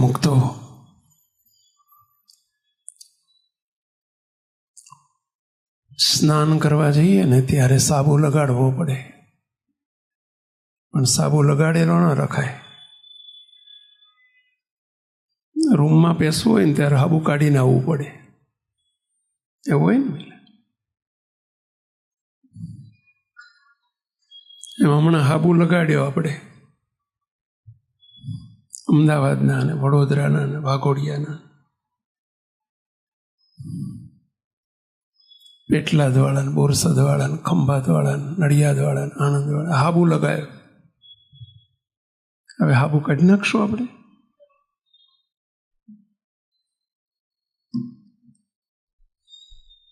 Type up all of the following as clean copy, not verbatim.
મુક્તો, સ્નાન કરવા જઈએ ને ત્યારે સાબુ લગાડવો પડે, પણ સાબુ લગાડેલો ન રખાય. રૂમમાં પેસવું હોય ને ત્યારે સાબુ કાઢીને આવવું પડે, એવું હોય ને. એમાં હમણાં સાબુ લગાડ્યો આપણે અમદાવાદના ને વડોદરાના ને વાઘોડિયાના, પેટલાદવાળા ને બોરસદવાળા ને ખંભાતવાળા ને નડિયાદવાળા ને આણંદવાળા સાબુ લગાવ્યો. હવે સાબુ કાઢી નાખશું આપણે?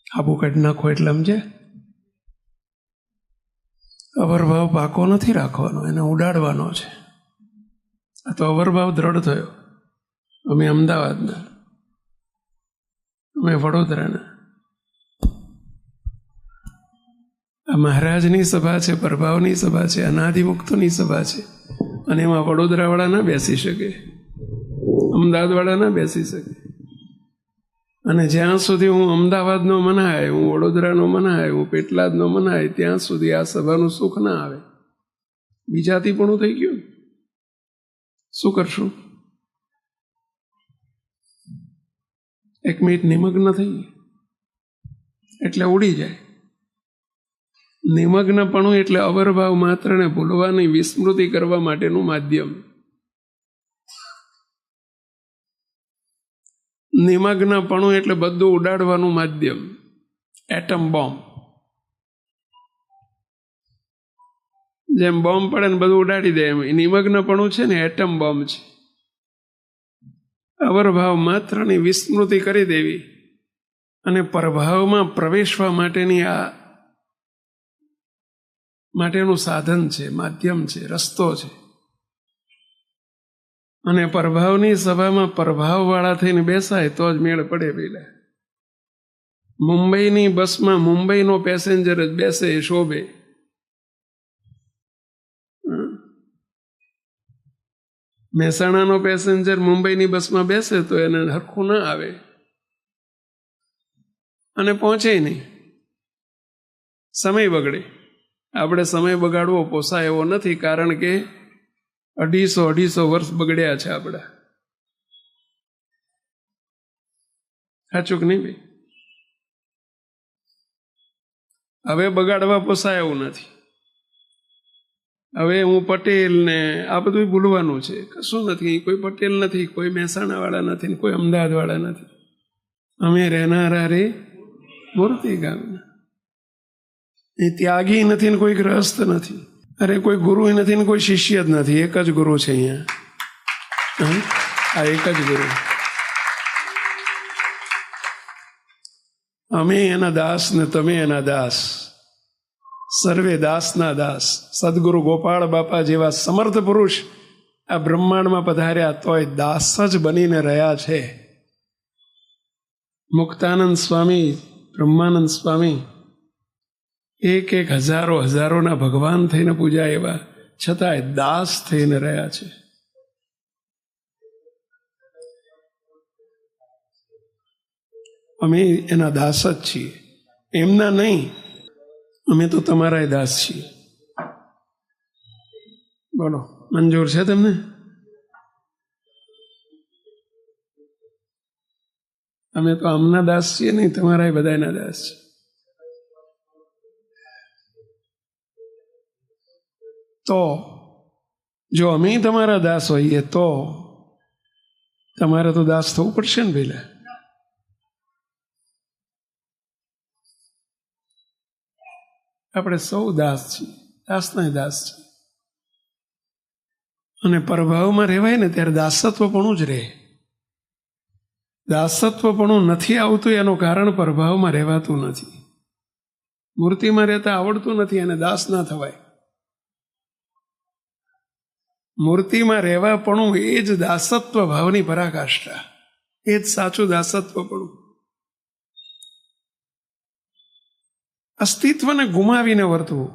સાબુ કાઢી નાખો એટલે સમજે, અવરભાવ પાકો નથી રાખવાનો, એને ઉડાડવાનો છે. આ તો અવરભાવ દ્રઢ થયો. અમે અમદાવાદના, અમે વડોદરાના. આ મહારાજની સભા છે, પ્રભાવની સભા છે, અનાદિમુક્તોની સભા છે, અને એમાં વડોદરાવાળા ના બેસી શકે, અમદાવાદવાળા ના બેસી શકે. અને જ્યાં સુધી હું અમદાવાદનો મનાય, હું વડોદરાનો મનાય, હું પેટલાદનો મનાય, ત્યાં સુધી આ સભાનું સુખ ના આવે. બીજાથી પણ થઈ ગયું, શું કરશું? એક મિનિટ નિમગ્ન થઈ એટલે ઉડી જાય. નિમગ્નપણું એટલે અવરભાવ માત્રને ભૂલવાની વિસ્મૃતિ કરવા માટેનું માધ્યમ. નિમગ્નપણું એટલે બધું ઉડાડવાનું માધ્યમ, એટમ બોમ્બ. જેમ બોમ્બ પડે ને બધું ઉડાડી દે, એમ નિમગ્નપણું છે ને એટમ બોમ્બ છે. અવરભાવ માત્રની વિસ્મૃતિ કરી દેવી અને પરભાવમાં પ્રવેશવા માટેનું સાધન છે, માધ્યમ છે, રસ્તો છે. અને પ્રભાવની સભામાં પ્રભાવવાળા થઈને બેસાય તો જ મેળ પડે. પેલા મુંબઈની બસમાં મુંબઈનો પેસેન્જર જ બેસે એ શોભે. મહેસાણાનો પેસેન્જર મુંબઈની બસમાં બેસે તો એને હરખું ના આવે અને પહોંચે નહીં, સમય બગડે. આપણે સમય બગાડવો પોસાય એવો નથી, કારણ કે 250 વર્ષ બગડ્યા છે આપણા. સાચું કે નહીં ભાઈ? હવે બગાડવા પોસાય એવું નથી. હવે હું પટેલ ને આ બધું ભૂલવાનું છે. કશું નથી, કોઈ પટેલ નથી, કોઈ મહેસાણાવાળા નથી, કોઈ અમદાવાદવાળા નથી. અમે રહેનારા રે મૂર્તિ ગામના. એ ત્યાગી નથી ને કોઈ ગ્રસ્ત નથી, અરે કોઈ ગુરુ નથી ને કોઈ શિષ્ય જ નથી. એક જ ગુરુ છે અહીંયા. આ એક જ ગુરુ. અમે એના દાસ ને તમે એના દાસ, સર્વે દાસના દાસ. સદગુરુ ગોપાળ બાપા જેવા સમર્થ પુરુષ આ બ્રહ્માંડમાં પધાર્યા તોય દાસ જ બનીને રહ્યા છે. મુક્તાનંદ સ્વામી, બ્રહ્માનંદ સ્વામી એક હજારોના ભગવાન થઈને પૂજાય એવા, છતાંય દાસ થઈને રહ્યા છે. અમે એના દાસ જ છીએ, એમના નહીં. અમે તો તમારા દાસ છીએ. બોલો, મંજૂર છે તમને? અમે તો આમના દાસ છીએ નહીં, તમારા બધાના દાસ છે. તો જો અમે તમારા દાસ હોઈએ તો તમારે તો દાસ થવું પડશે ને પહેલા. આપણે સૌ દાસ છીએ, દાસના દાસ છીએ. અને પ્રભાવમાં રહેવાય ને ત્યારે દાસત્વપણું જ રહે. દાસત્વપણું નથી આવતું એનું કારણ પ્રભાવમાં રહેવાતું નથી. મૂર્તિમાં રહેતા આવડતું નથી અને દાસ ના થવાય. મૂર્તિમાં રહેવાપણું એ જ દાસત્વ ભાવની પરાકાષ્ઠા, એ જ સાચું દાસત્વપણું. અસ્તિત્વને ગુમાવીને વર્તવું,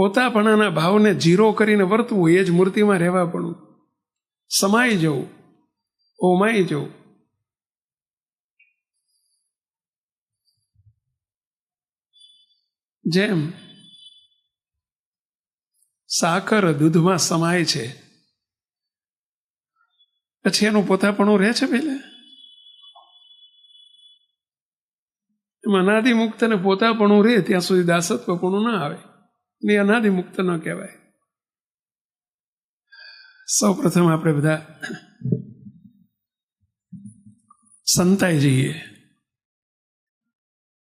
પોતાપણાના ભાવને જીરો કરીને વર્તવું એ જ મૂર્તિમાં રહેવાપણું. સમાઈ જવું, ઓમાઈ જવું. જેમ સાકર દૂધમાં સમાય છે, પછી એનું પોતાપણું રહે છે પહેલા. એમાં અનાદિમુક્ત ને પોતાપણું રહે ત્યાં સુધી દાસત્વપણું ના આવે, ને અનાદિમુક્ત ન કહેવાય. સૌ પ્રથમ આપણે બધા સંતાઈ જઈએ.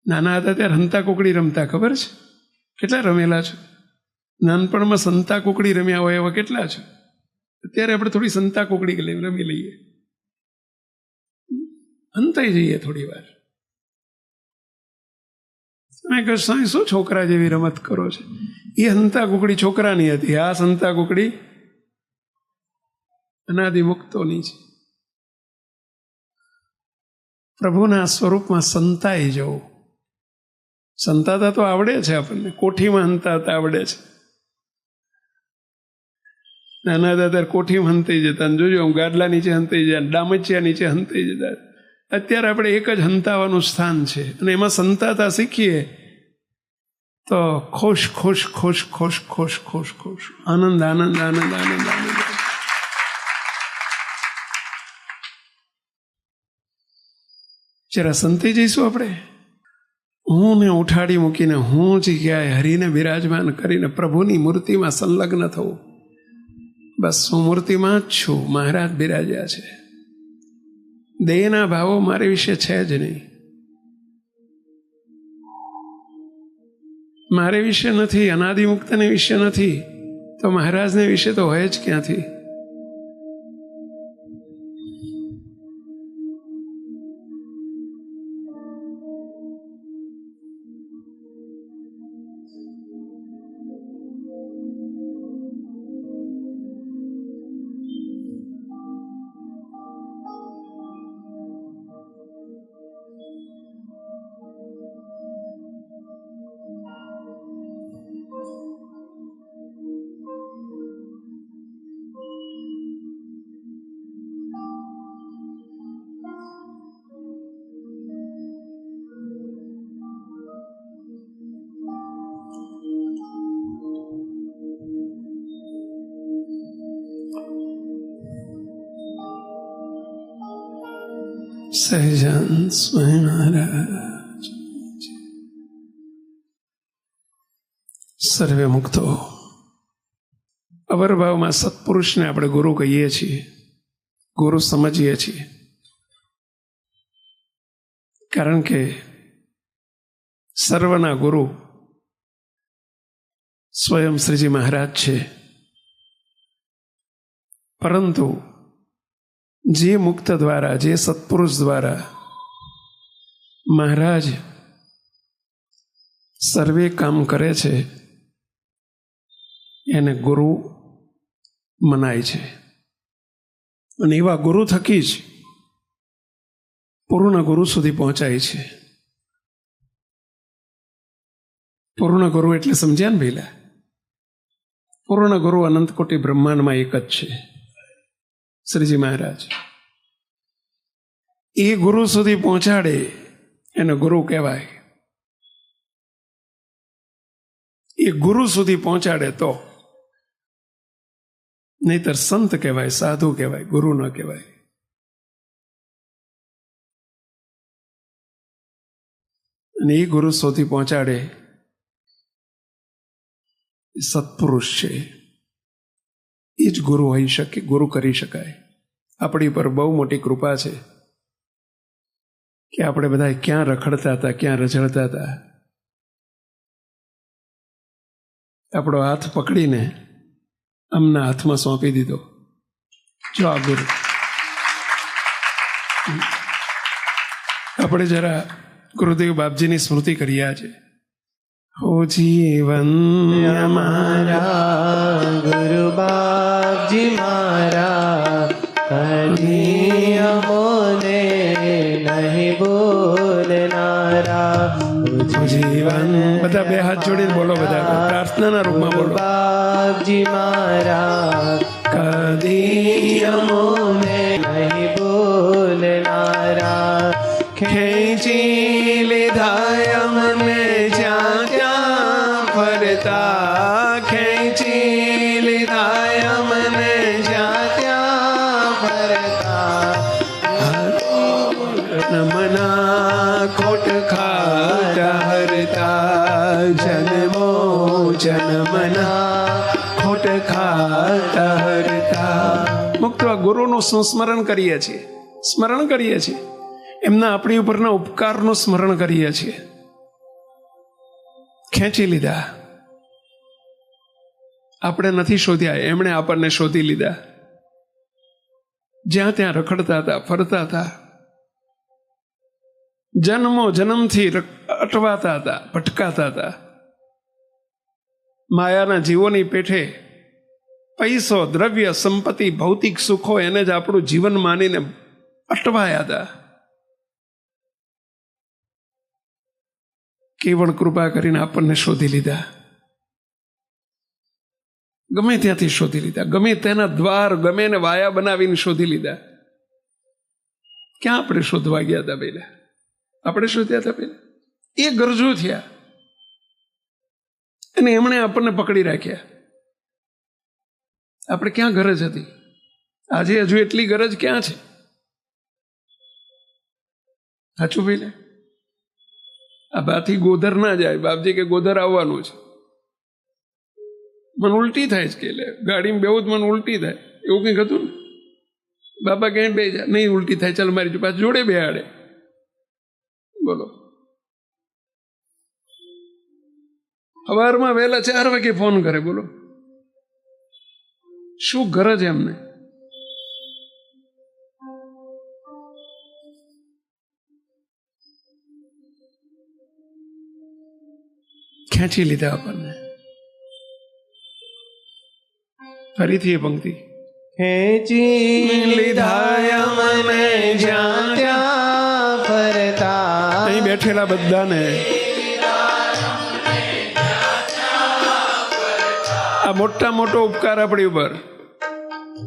નાના હતા ત્યારે હંતા કુકડી રમતા, ખબર છે? કેટલા રમેલા છે? નાનપણમાં સંતા કુકડી રમ્યા હોય એવા કેટલા છે? અત્યારે આપણે થોડી સંતા કુકડી રમી લઈએ, હંતાઈ જઈએ થોડી વાર. તમે કહો સાંઈ શું છોકરા જેવી રમત કરો છે? એ હંતા કુકડી છોકરાની હતી, આ સંતા કુકડી અનાદિમુક્તોની છે. પ્રભુના સ્વરૂપમાં સંતાઈ જવું. સંતાતા તો આવડે છે આપણને, કોઠીમાં હંતાતા આવડે છે. નાના હતા ત્યારે કોઠીમાં હંતાઈ જતા, જોજો આમ ગાડલા નીચે હંતાઈ જાય, ડામચિયા નીચે હંતાઈ જતા. અત્યારે આપણે એક જ હંતાવાનું સ્થાન છે, અને એમાં સંતાતા શીખીએ તો ખુશ ખુશ ખુશ ખુશ ખુશ ખુશ ખુશ, આનંદ આનંદ આનંદ આનંદ આનંદ. જરા સંતાઈ જઈશું આપણે. હું ને ઉઠાડી મૂકીને હું જગ્યાએ હરિને બિરાજમાન કરીને પ્રભુની મૂર્તિમાં સંલગ્ન થવું. બસ હું મૂર્તિમાં જ છું, મહારાજ બિરાજ્યા છે. દેહના ભાવો મારી વિશે છે જ નહીં, મારે વિશે નથી, અનાદિમુક્તને વિશે નથી, તો મહારાજને વિશે તો હોય જ ક્યાંથી? સહજાન સ્વામી મહારાજ. સર્વે મુક્તો. અવરભાવમાં સત્પુરુષને આપણે ગુરુ કહીએ છીએ, ગુરુ સમજીએ છીએ, કારણ કે સર્વના ગુરુ સ્વયં શ્રીજી મહારાજ છે. પરંતુ જે મુક્ત દ્વારા, જે સત્પુરુષ દ્વારા મહારાજ સર્વે કામ કરે છે એને ગુરુ મનાય છે. અને એવા ગુરુ થકી જ પૂર્ણ ગુરુ સુધી પહોંચાય છે. પૂર્ણ ગુરુ એટલે સમજ્યા ને પહેલા? પૂર્ણ ગુરુ અનંત કોટી બ્રહ્માંડમાં એક જ છે, શ્રીજી મહારાજ. એ ગુરુ સુધી પહોંચાડે એને ગુરુ કહેવાય. એ ગુરુ સુધી પહોંચાડે તો, નહીતર સંત કહેવાય, સાધુ કહેવાય, ગુરુ ન કહેવાય. અને એ ગુરુ સુધી પહોંચાડે સત્પુરુષ છે. એ જ ગુરુ હોઈ શકે, ગુરુ કરી શકાય. આપણી પર બહુ મોટી કૃપા છે કે આપણે બધા ક્યાં રખડતા હતા, ક્યાં રઝળતા હતા. આપણો હાથ પકડીને અમના હાથમાં સોંપી દીધો. જો આ ગુરુ. આપણે જરા ગુરુદેવ બાપજીની સ્મૃતિ કરીએ આજે. હો જીવન અમારા ગુરુ બાપજી મારા, કદી અમોને નહીં બોલનારા. જીવન બધા બે હાથ જોડીને બોલો, બધા પ્રાર્થનાના રૂપમાં બોલો. બાપજી મારા કદી અમોને નહીં ભૂલનારા, ખેંચી લીધા અમને જ્યાં ત્યાં ફરતા, ખેંચી લીધા અમને જ્યાં ત્યાં ફરતા, મના ખોટ ખાતા હરતા, જન્મો જન્મના ખોટ ખાતા હરતા. મુક્ત ગુરુનું સંસ્મરણ કરીએ છીએ, સ્મરણ કરીએ છીએ, એમના આપણી ઉપરના ઉપકારનું સ્મરણ કરીએ છીએ. ખેંચી લીધા, આપણે નથી શોધ્યા, એમણે આપણને શોધી લીધા. જ્યાં ત્યાં રખડતા હતા, ફરતા હતા, જન્મો જન્મથી અટવાતા હતા, ભટકાતા હતા. માયાના જીવોની પેઠે પૈસો, દ્રવ્ય, સંપત્તિ, ભૌતિક સુખો એને જ આપણું જીવન માનીને અટવાયા હતા. કેવળ કૃપા કરીને આપણને શોધી લીધા, ગમે ત્યાંથી શોધી લીધા, ગમે તેના દ્વાર, ગમે એને વાયા બનાવીને શોધી લીધા. ક્યાં આપણે શોધવા ગયા હતા પહેલા? આપણે શોધ્યા હતા પહેલા? એ ગરજુ થયા અને એમણે આપણને પકડી રાખ્યા. આપણે ક્યાં ગરજ હતી? આજે હજુ એટલી ગરજ ક્યાં છે? સાચું ભાઈ ને? આ બાથી ગોધર ના જાય. બાપજી કે ગોધર આવવાનું છે. મને ઉલટી થાય છે કે ગાડીમાં બેવું જ મને ઉલટી થાય, એવું કંઈક હતું ને? બાપા ક્યાંય બે જાય નહીં, ઉલટી થાય, ચાલ મારી પાછું જોડે બેહાડે. બોલો, સવારમાં વહેલા 4 વાગે ફોન કરે. બોલો, શું ગરજ એમને? ખેંચી લીધા આપણને. ફરીથી એ પંક્તિ, ખેંચી લીધા મને જ્યાં ત્યાં ફરતા. અહીં બેઠેલા બધાને આ મોટા મોટો ઉપકાર આપણી ઉપર.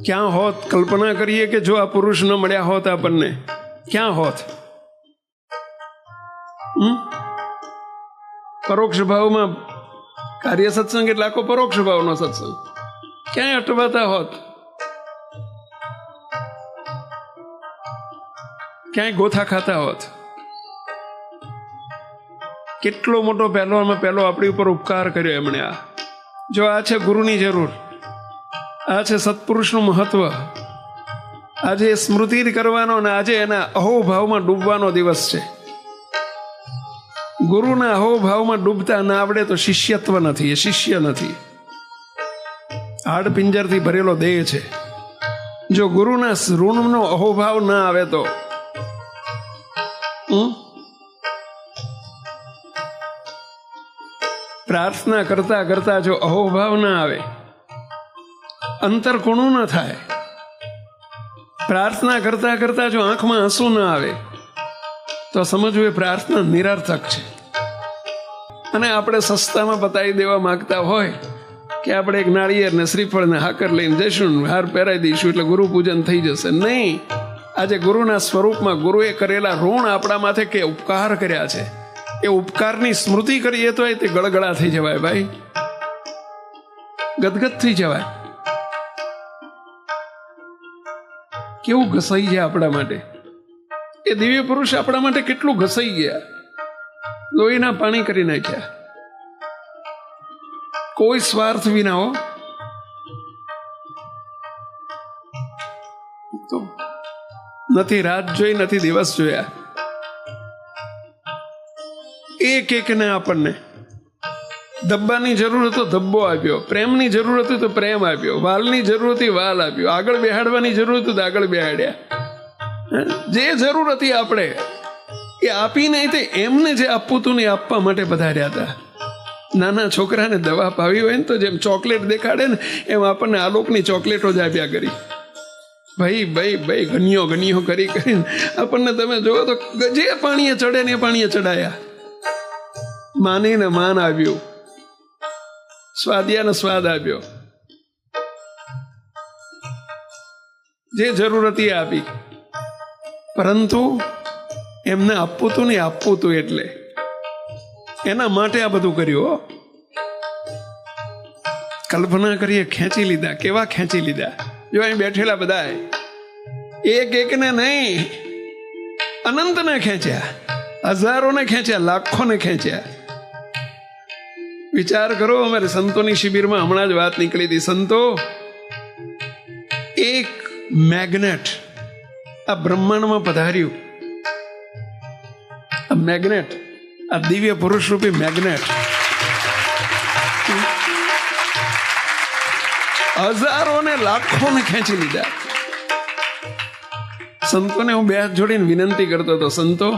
ક્યાં હોત? કલ્પના કરીએ કે જો આ પુરુષ ન મળ્યા હોત આપણને, ક્યાં હોત? પરોક્ષ ભાવમાં કાર્ય સત્સંગ એટલે આખો પરોક્ષ ભાવનો સત્સંગ. ક્યાંય અટવાતા હોત, ક્યાંય ગોથા ખાતા હોત. કેટલો મોટો પહેલોમાં પહેલો આપણી ઉપર ઉપકાર કર્યો એમણે. આ જો આ છે ગુરુની જરૂર, આ છે સત્પુરુષનું મહત્વ. આજે સ્મૃતિ કરવાનો અને આજે એના અહોભાવમાં ડૂબવાનો દિવસ છે. ગુરુના અહોભાવમાં ડૂબતા ના આવડે તો શિષ્યત્વ નથી, એ શિષ્ય નથી. હાડ પિંજરથી ભરેલો દેહ છે. જો ગુરુના ઋણનો અહોભાવ ના આવે તો પ્રાર્થના કરતા કરતા જો અહોભાવ ના આવે, અંતર કોણું ન થાય, પ્રાર્થના કરતા કરતા જો આંખમાં આંસુ ના આવે તો સમજવું એ પ્રાર્થના નિરર્થક છે. અને આપણે સસ્તામાં બતાવી દેવા માંગતા હોય કે આપણે એક નાળિયેર ને શ્રીફળ ને હાકર લઈને જઈશું, હાર પહેરાવી દઈશું એટલે ગુરુ પૂજન થઈ જશે. નહીં. આજે ગુરુના સ્વરૂપમાં ગુરુએ કરેલા ઋણ આપણા માથે કે ઉપકાર કર્યા છે, એ ઉપકારની સ્મૃતિ કરીએ તો તે ગળગળા થઈ જવાય ભાઈ, ગદગદ થઈ જવાય. કેવું ઘસાઈ જાય આપણા માટે એ દિવ્ય પુરુષ. આપણા માટે કેટલું ઘસાઈ ગયા, લોહીના પાણી કરી નાખ્યા. કોઈ સ્વાર્થ વિના હો. નથી રાત જોઈ, નથી દિવસ જોયા. એક એકને આપણને ધબ્બાની જરૂર હતો ધબ્બો આપ્યો, પ્રેમની જરૂર હતી તો પ્રેમ આપ્યો, વાલની જરૂર હતી વાલ આપ્યો, આગળ બેહાડવાની જરૂર હતી તો આગળ બેહાડ્યા. જે જરૂર હતી આપણે એ આપી નહીં, તે એમને જે આપવું હતું ને આપવા માટે પધાર્યા હતા. નાના છોકરાને દવા પાવી હોય ને તો જેમ ચોકલેટ દેખાડે ને એમ આપણને આલોકની ચોકલેટો જ આપ્યા કરી. ભાઈ ભાઈ ભાઈ ગણ્યો ગણ્યો કરી કરીને આપણને તમે જુઓ તો જે પાણીએ ચડે ને એ પાણીએ ચડાયા. માનીને માન આવ્યું, સ્વાદિયાને સ્વાદ આપ્યો, જે જરૂર હતી આપી, પરંતુ એમને આપવું તું નહીં, આપવું તું એટલે એના માટે આ બધું કર્યું. કલ્પના કરીએ, ખેંચી લીધા. કેવા ખેંચી લીધા? જો અહીં બેઠેલા બધા એક એકને નહીં, અનંતને ખેંચ્યા, હજારોને ખેંચ્યા, લાખોને ખેંચ્યા. વિચાર કરો, અમારે સંતોની શિબિરમાં હમણાં જ વાત નીકળી હતી. સંતો એક મેગ્નેટ આ બ્રહ્માંડમાં પધાર્યું. આ મેગ્નેટ, આ દિવ્ય પુરુષ રૂપી મેગ્નેટ હજારોને લાખોને ખેંચી લીધા. સંતોને હું બે હાથ જોડીને વિનંતી કરતો હતો, સંતો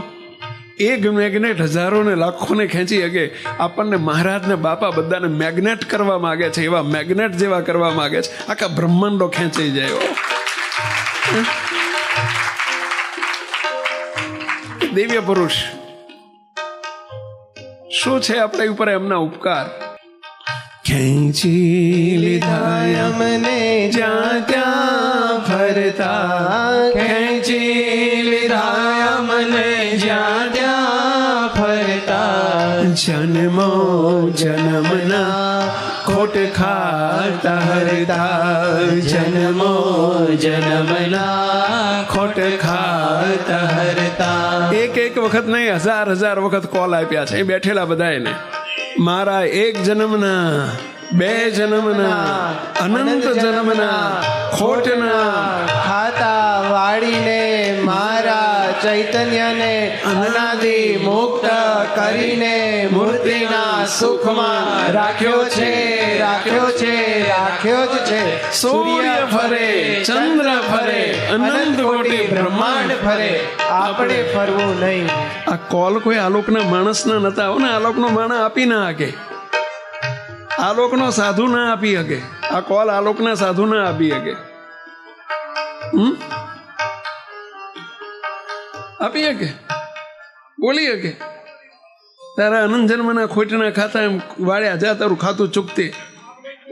એક મેગ્નેટ હજારોને લાખોને ખેંચી શકે. આપણને મહારાજ ને બાપા બધાને મેગ્નેટ કરવા માંગે છે, એવા મેગ્નેટ જેવા કરવા માંગે છે, આખા બ્રહ્માંડો ખેંચાઈ જાય. દિવ્ય પુરુષ શું છે આપણા ઉપર એમના ઉપકાર? ખેંચી લીધા અમને જ્યાં ત્યાં ફરતા, ખેંચી લીધા અમને જ્યાં ત્યાં ફરતા, જન્મો જન્મના ખોટ ખાતા હરતા, જન્મો જન્મના ખોટ ખાતા હરતા. એક એક વખત નહીં, હજાર હજાર વખત કોલ આપ્યા છે એ બેઠેલા બધાને. મારા એક જન્મના, બે જન્મના, અનંત જન્મના ખોટના ખાતા વાળીને મારા ચૈતન્યને અનાદિ મુક્ત કરીને મૂર્તિના સુખમાં રાખ્યો છે, રાખ્યો છે, રાખ્યો જ છે. સૂર્ય ફરે, ચંદ્ર ફરે, અનંત કોટી બ્રહ્માંડ ફરે, આપણે ફરવું નહીં. આ કોલ કોઈ આલોકના માણસના નતા હો ને. આલોકનો માણસ આપી ના શકે, આલોકનો સાધુ ના આપી શકે. આ કોલ આલોકના સાધુ ના આપી શકે. આપી શકે, બોલી શકે. તારા અનંત જન્મના ખોટના ખાતા એમ વાળ્યા જા, તારું ખાતું ચૂકતી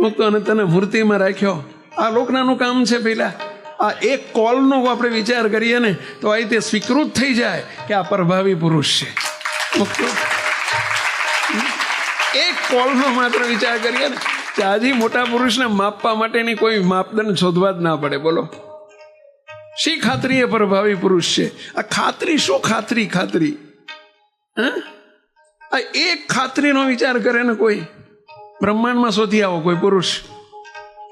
મુક્ત અને તને મૂર્તિમાં રાખ્યો. આ લોકનાનું કામ છે. પેલા આ એક કોલનો આપણે વિચાર કરીએ ને તો આ રીતે સ્વીકૃત થઈ જાય કે આ પ્રભાવી પુરુષ છે. એક કોલનો માત્ર વિચાર કરીએ ને કે આજે મોટા પુરુષને માપવા માટેની કોઈ માપદંડ શોધવા જ ના પડે. બોલો, શી ખાતરી એ પ્રભાવી પુરુષ છે? આ ખાતરી શું? ખાતરી ખાતરી આ એક ખાતરીનો વિચાર કરે ને કોઈ બ્રહ્માંડમાં શોધી આવો કોઈ પુરુષ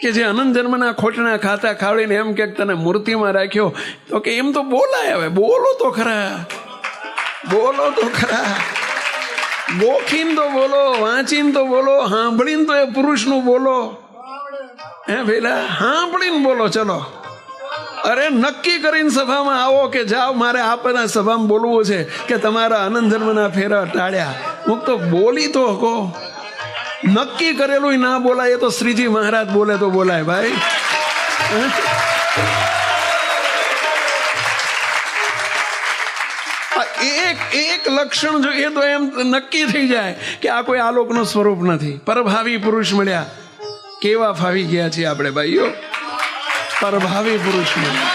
કે જે અનંત જન્મના ખોટના ખાતા ખાવડીને એમ કે તને મૂર્તિમાં રાખ્યો, તો કે એમ તો બોલાય. હવે બોલો તો ખરા, બોલો તો ખરા, ગોખીને તો બોલો, વાંચીને તો બોલો, સાંભળીને તો એ પુરુષનું બોલો. હે પેલા સાંભળીને બોલો. ચલો, અરે નક્કી કરીને સભામાં આવો કે જાઓ મારે આપણા સભામાં બોલવું છે કે તમારા અનંત જન્મના ફેરા ટાળ્યા. હું તો બોલી તો કહો. નક્કી કરેલું ના બોલાય, એ તો શ્રીજી મહારાજ બોલે તો બોલાય ભાઈ. એક એક લક્ષણ જોઈએ તો એમ નક્કી થઈ જાય કે આ કોઈ આલોકનું સ્વરૂપ નથી. પરભાવી પુરુષ મળ્યા. કેવા ફાવી ગયા છીએ આપણે ભાઈઓ, પરભાવી પુરુષ મળ્યા.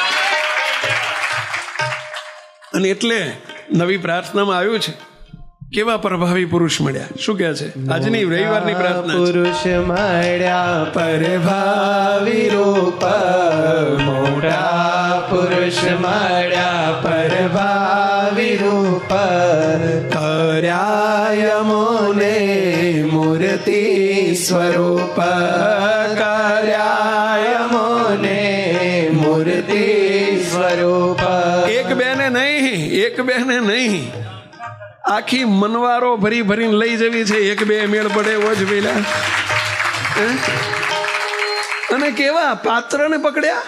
અને એટલે નવી પ્રાર્થનામાં આવ્યું છે કેવા પ્રભાવી પુરુષ મળ્યા. શું કહે છે આજની રવિવારની પ્રાર્થના? પુરુષ મળ્યા પ્રભાવી રૂપ, મોટા પુરુષ મળ્યા પ્રભાવી રૂપ, કર્યા મોને મૂર્તિ સ્વરૂપ, કર્યા મોને મૂર્તિ સ્વરૂપ. એક બે ને નહીં, એક બે ને નહીં, આખી મનવારો ભરી ભરીને લઈ જવી છે. એક બે મેળ પડે એવો જ પેલા. અને કેવા પાત્રને પકડ્યા?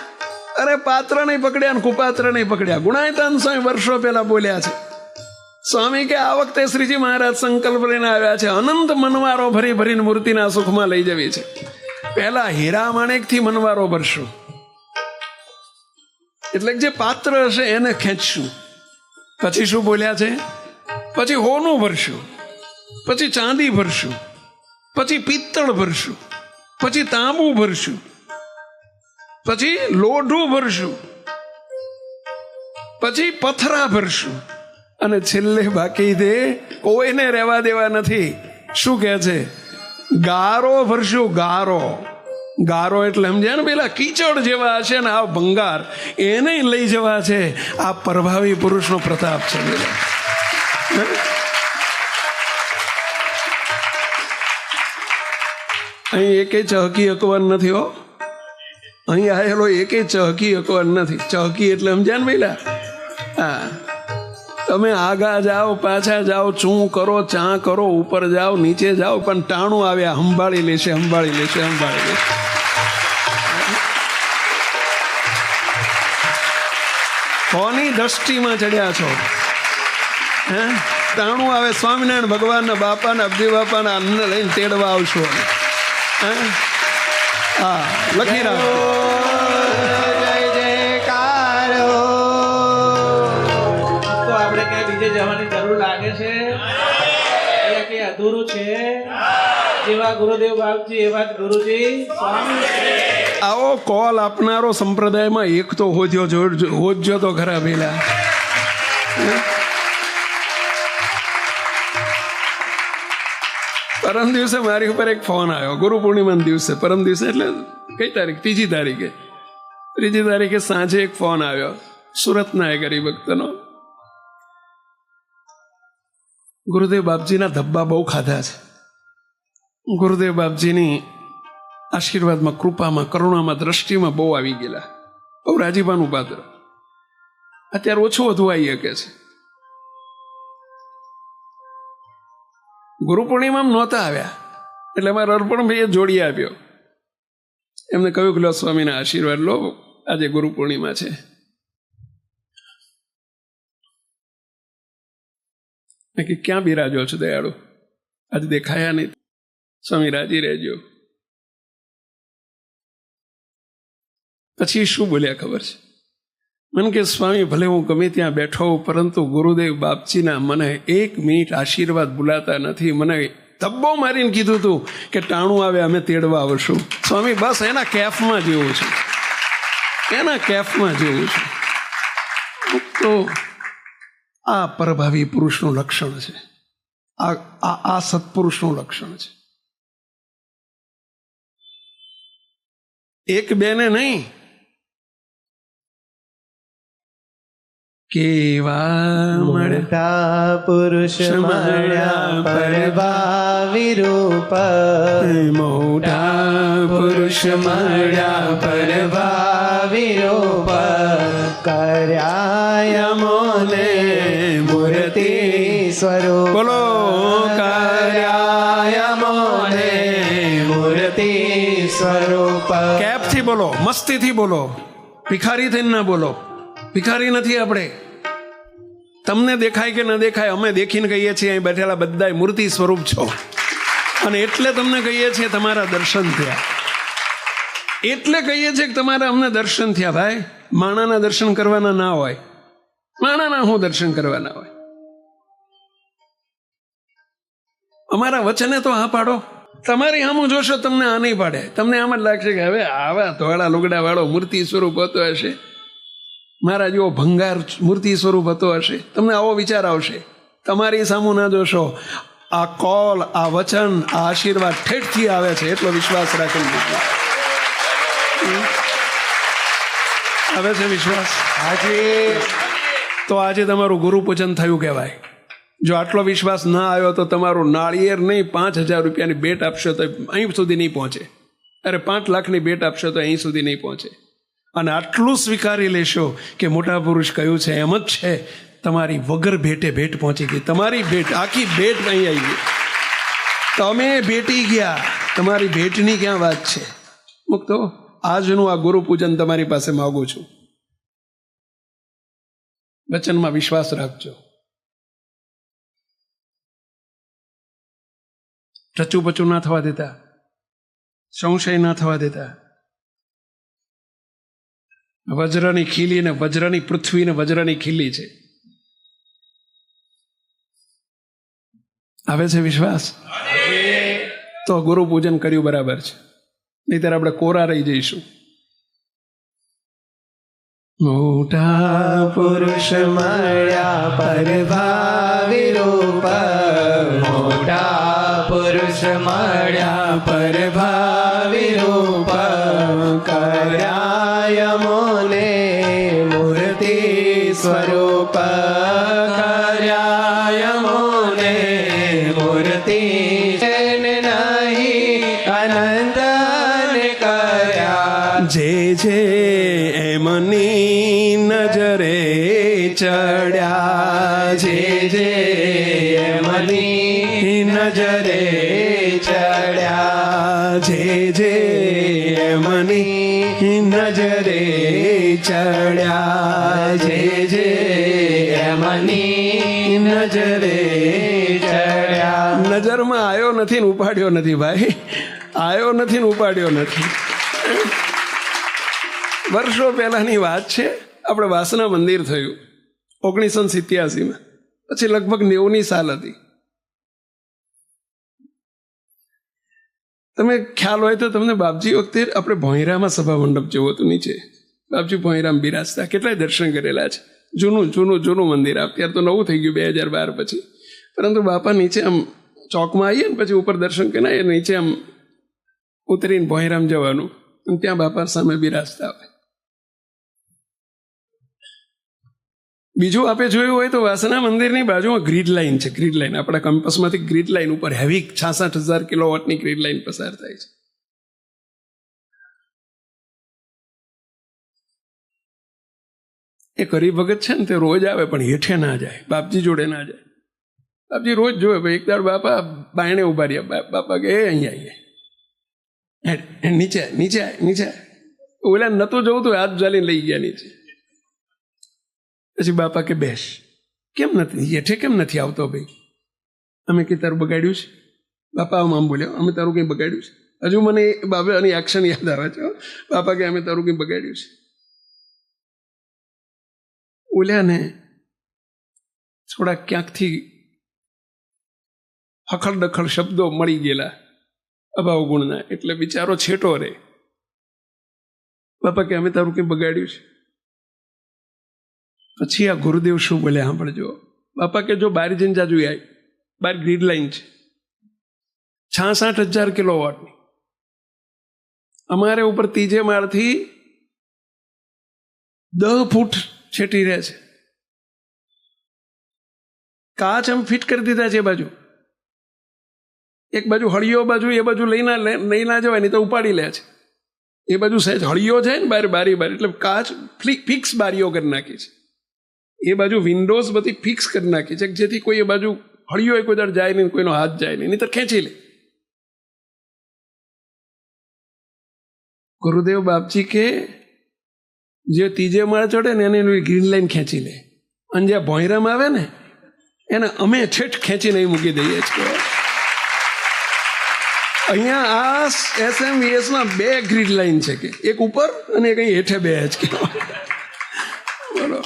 અરે પાત્ર નહીં પકડ્યા ને કુપાત્ર નહીં પકડ્યા. ગુણાયતાન સ્વામી વર્ષો પહેલા બોલ્યા છે. સ્વામી કે આ વખતે શ્રીજી મહારાજ સંકલ્પ લઈને આવ્યા છે અનંત મનવારો ભરી ભરીને મૂર્તિના સુખમાં લઈ જવી છે. પહેલા હીરા માણેકથી મનવારો ભરશું, એટલે જે પાત્ર હશે એને ખેંચશું. પછી શું બોલ્યા છે? પછી હોનું ભરશું. પછી ચાંદી ભરશું, પછી પિત્તળ ભરશું, પછી તાંબુ ભરશું, પછી લોઢું ભરશું, પછી પથરા ભરશું, અને છેલ્લે બાકી દે કોઈને રહેવા દેવા નથી. શું કહે છે? ગારો ભરશું. ગારો, ગારો એટલે સમજ્યા ને, પેલા કીચડ જેવા હશે ને આ ભંગાર, એને લઈ જવા છે. આ પ્રભાવી પુરુષનો પ્રતાપ છે. અહીં એકે ચહકી અકવન નથી હો. અહીં આવેલો એકે ચહકી અકવન નથી. ચહકી એટલે સમજ્યા ને પેલા? હા, તમે આગા જાઓ, પાછા જાઓ, ચૂં કરો, ચા કરો, ઉપર જાઓ, નીચે જાઓ, પણ ટાણું આવ્યા સંભાળી લેશે, સંભાળી લેશે, સંભાળી લેશે. કોની દ્રષ્ટિમાં ચડ્યા છો? હે, ટાણું આવે સ્વામિનારાયણ ભગવાનના બાપાના અબજી બાપાના અન્ન લઈને તેડવા આવશો. હા, લખી રાખો. જવાની જરૂર લાગે છે કે અધૂરું છે? જેવા ગુરુદેવ બાપજી એવા જ ગુરુજી સ્વામી. આવો કોલ આપનારો સંપ્રદાયમાં એક તો હોજો તો ખરા પેલા. પરમ દિવસે મારી ઉપર એક ફોન આવ્યો, ગુરુ પૂર્ણિમાના દિવસે. પરમ દિવસે એટલે કઈ તારીખ? ત્રીજી તારીખે સાંજે એક ફોન આવ્યો સુરતના એક હરિભક્તનો. ગુરુદેવ બાપજીના ધબ્બા બહુ ખાધા છે. ગુરુદેવ બાપજીની આશીર્વાદમાં, કૃપામાં, કરુણામાં, દ્રષ્ટિમાં બહુ આવી ગયેલા. બહુ રાજીપાનું પાત્ર. અત્યારે ઓછું વધુ આવી શકે છે. ગુરુ પૂર્ણિમામાં નહોતા આવ્યા એટલે મારા અર્પણભાઈએ જોડી આપ્યો. એમને કહ્યું કે લો સ્વામીના આશીર્વાદ લો, આજે ગુરુ પૂર્ણિમા છે. કે ક્યાં બિરાજો છો દયાળુ? આજે દેખાયા નહીં. સ્વામી રાજી રહેજો. પછી શું બોલ્યા ખબર છે? મને કે સ્વામી ભલે હું ગમે ત્યાં બેઠો હોઉં, પરંતુ ગુરુદેવ બાપજીના મને 1 મિનિટ આશીર્વાદ ભૂલાતા નથી. મને ધબ્બો મારીને કીધું હતું કે ટાણું આવે અમે તેડવા આવશું. સ્વામી બસ એના કેફમાં જેવું છે, એના કેફમાં જેવું છે. તો આ પરભાવી પુરુષનું લક્ષણ છે. આ સત્પુરુષનું લક્ષણ છે. એક બેને નહીં, કેવા મળતા પુરુષ મળ્યા પરભાવી રૂપ. મોટા પુરુષ મળ્યા પરભાવી રૂપ. કર્યા મોને મૂર્તિ સ્વરૂપ. બોલો, કર્યા મોને મૂર્તિ સ્વરૂપ. કેપથી બોલો, મસ્તીથી બોલો, ભિખારી થઈને ના બોલો. ભિખારી નથી આપણે. તમને દેખાય કે ન દેખાય, અમે દેખીને કહીએ છીએ અહીં બેઠેલા બધા મૂર્તિ સ્વરૂપ છો. અને એટલે તમને કહીએ છીએ તમારા દર્શન થયા. એટલે કહીએ છીએ કે તમારા અમને દર્શન થયા. ભાઈ, માણાના દર્શન કરવાના ના હોય. માણાના હું દર્શન કરવાના હોય? અમારા વચને તો હા પાડો. તમારી સામું જોશો તમને આ નહીં પાડે. તમને આમ જ લાગશે કે હવે આવા ધોળા લુગડા વાળો મૂર્તિ સ્વરૂપ હતો હશે, મારા જેવો ભંગાર મૂર્તિ સ્વરૂપ હતો હશે. તમને આવો વિચાર આવશે. તમારી સામું ના જોશો. આ કોલ, આ વચન, આ આશીર્વાદ ઠેઠથી આવે છે, એટલો વિશ્વાસ રાખીને આવે છે વિશ્વાસ. આજે તો આજે તમારું ગુરુ પૂજન થયું કહેવાય. જો આટલો વિશ્વાસ ના આવ્યો તો તમારું નાળિયેર નહીં 5,000 રૂપિયાની ભેટ આપશો તો અહીં સુધી નહીં પહોંચે. અરે 5 લાખની ભેટ આપશો તો અહીં સુધી નહીં પહોંચે. અને આટલું સ્વીકારી લેશો કે મોટા પુરુષ કહ્યું છે એમ જ છે, તમારી વગર ભેટે ભેટ પહોંચી ગઈ. તમારી ભેટ, આખી ભેટ અહીં આવી ગઈ. તમે ભેટી ગયા. તમારી ભેટની ક્યાં વાત છે? મુક્તો આજનું આ ગુરુ પૂજન તમારી પાસે માગું છું. વચનમાં વિશ્વાસ રાખજો. રચુપચું ના થવા દેતા, સંશય ના થવા દેતા. વજ્રની ખીલી ને વજ્રની પૃથ્વી ને વજ્રની ખીલી છે. આવે છે વિશ્વાસ? તો ગુરુ પૂજન કર્યું બરાબર છે, નહીતર આપણે કોરા રહી જઈશું. મોટા પુરુષ મળ્યા પરભાવી રૂપ, મોટા પુરુષ મળ્યા પરભાવી રૂપ, કર્યા મોને મૂર્તિ સ્વરૂપ, કર્યા મોને મૂર્તિ નહીં અનંત કર્યા. જે જે એમની નજરે ચડ્યા, જે જે એમની નજરે ચડ્યા, જે જે એમની નજરે ચડ્યા, જે જે એમની નજરે ચડ્યા. નજરમાં આવ્યો નથી ને ઉપાડ્યો નથી ભાઈ, આવ્યો નથી ને ઉપાડ્યો નથી. વર્ષો પહેલાની વાત છે. આપણે વાસના મંદિર થયું 1987માં, પછી લગભગ 90ની સાલ હતી. તમે ખ્યાલ હોય તો તમને બાપજી વખતે આપણે ભોંયરામાં સભા મંડપ જેવું હતું નીચે. બાપજી ભોંયરામાં બિરાજતા, કેટલાય દર્શન કરેલા છે. જૂનું જૂનું જૂનું મંદિર. અત્યારે તો નવું થઈ ગયું 2012 પછી. પરંતુ બાપા નીચે આમ ચોકમાં આવીએ ને પછી ઉપર દર્શન કરીને નીચે આમ ઉતરીને ભોંયરામ જવાનું, અને ત્યાં બાપા સામે બિરાજતા હોય. બીજું આપે જોયું હોય તો વાસના મંદિરની બાજુમાં ગ્રીડ લાઇન છે. ગ્રીડ લાઇન આપણા કેમ્પસમાંથી ગ્રીડ લાઇન ઉપર હેવી 66,000 કિલોવોટની ગ્રીડ લાઇન પસાર થાય છે. એ હરિભગત છે ને તે રોજ આવે, પણ હેઠે ના જાય, બાપજી જોડે ના જાય. બાપજી રોજ જોવે. ભાઈ એક દાડ બાપા બાયણે ઉભા રહ્યા. બાપા કે અહીંયા આવીએ, નીચે નીચે નીચે. ઓલા નતું જવું તો હાથ ચાલીને લઈ ગયા નીચે. પછી બાપા કે બેસ. કેમ નથી હેઠે, કેમ નથી આવતો ભાઈ? અમે કે તારું બગાડ્યું છે? બાપા આમ બોલ્યો, અમે તારું કંઈ બગાડ્યું છે? હજુ મને બાબાની એક્શન યાદ આવે છે. બાપા કે અમે તારું કંઈ બગાડ્યું છે? ઓલ્યાને થોડા ક્યાંકથી હખલ દખલ શબ્દો મળી ગયેલા અભાવ ગુણના, એટલે બિચારો છેટો રે. બાપા કે અમે તારું કંઈ બગાડ્યું છે? પછી આ ગુરુદેવ શું બોલ્યા સાંભળજો. બાપા કે જો બાર જઈને જાજુ આવી, બાર ગ્રીડ લાઈન છે 66,000 કિલોવોટની. અમારે ઉપર ત્રીજે માળથી 10 ફૂટ છેટી રહે છે. કાચ આમ ફિટ કરી દીધા છે. એ બાજુ એક બાજુ હળિયો બાજુ, એ બાજુ લઈ ના જવાય, નહીં તો ઉપાડી લે છે. એ બાજુ સહેજ હળિયો છે ને બારી એટલે કાચ ફિક્સ બારીઓ કરી નાખી છે. એ બાજુ વિન્ડોઝ બધી ફિક્સ કરી નાખી છે, જેથી કોઈ એ બાજુ હળિયો કોઈ દર જાય નહીં, કોઈનો હાથ જાય નહીં, તો ખેંચી લે. ગુરુદેવ બાપજી કે જે ત્રીજે માળ ચડે ને એને ગ્રીન લાઈન ખેંચી લે, અને જ્યાં ભોંયરામ આવે ને એને અમે ઠેઠ ખેંચીને મૂકી દઈએ છીએ. અહીંયા આ SMVSમાં 2 ગ્રીડ લાઈન છે, કે એક ઉપર અને એક અહીં હેઠે 2 જ. બોલો,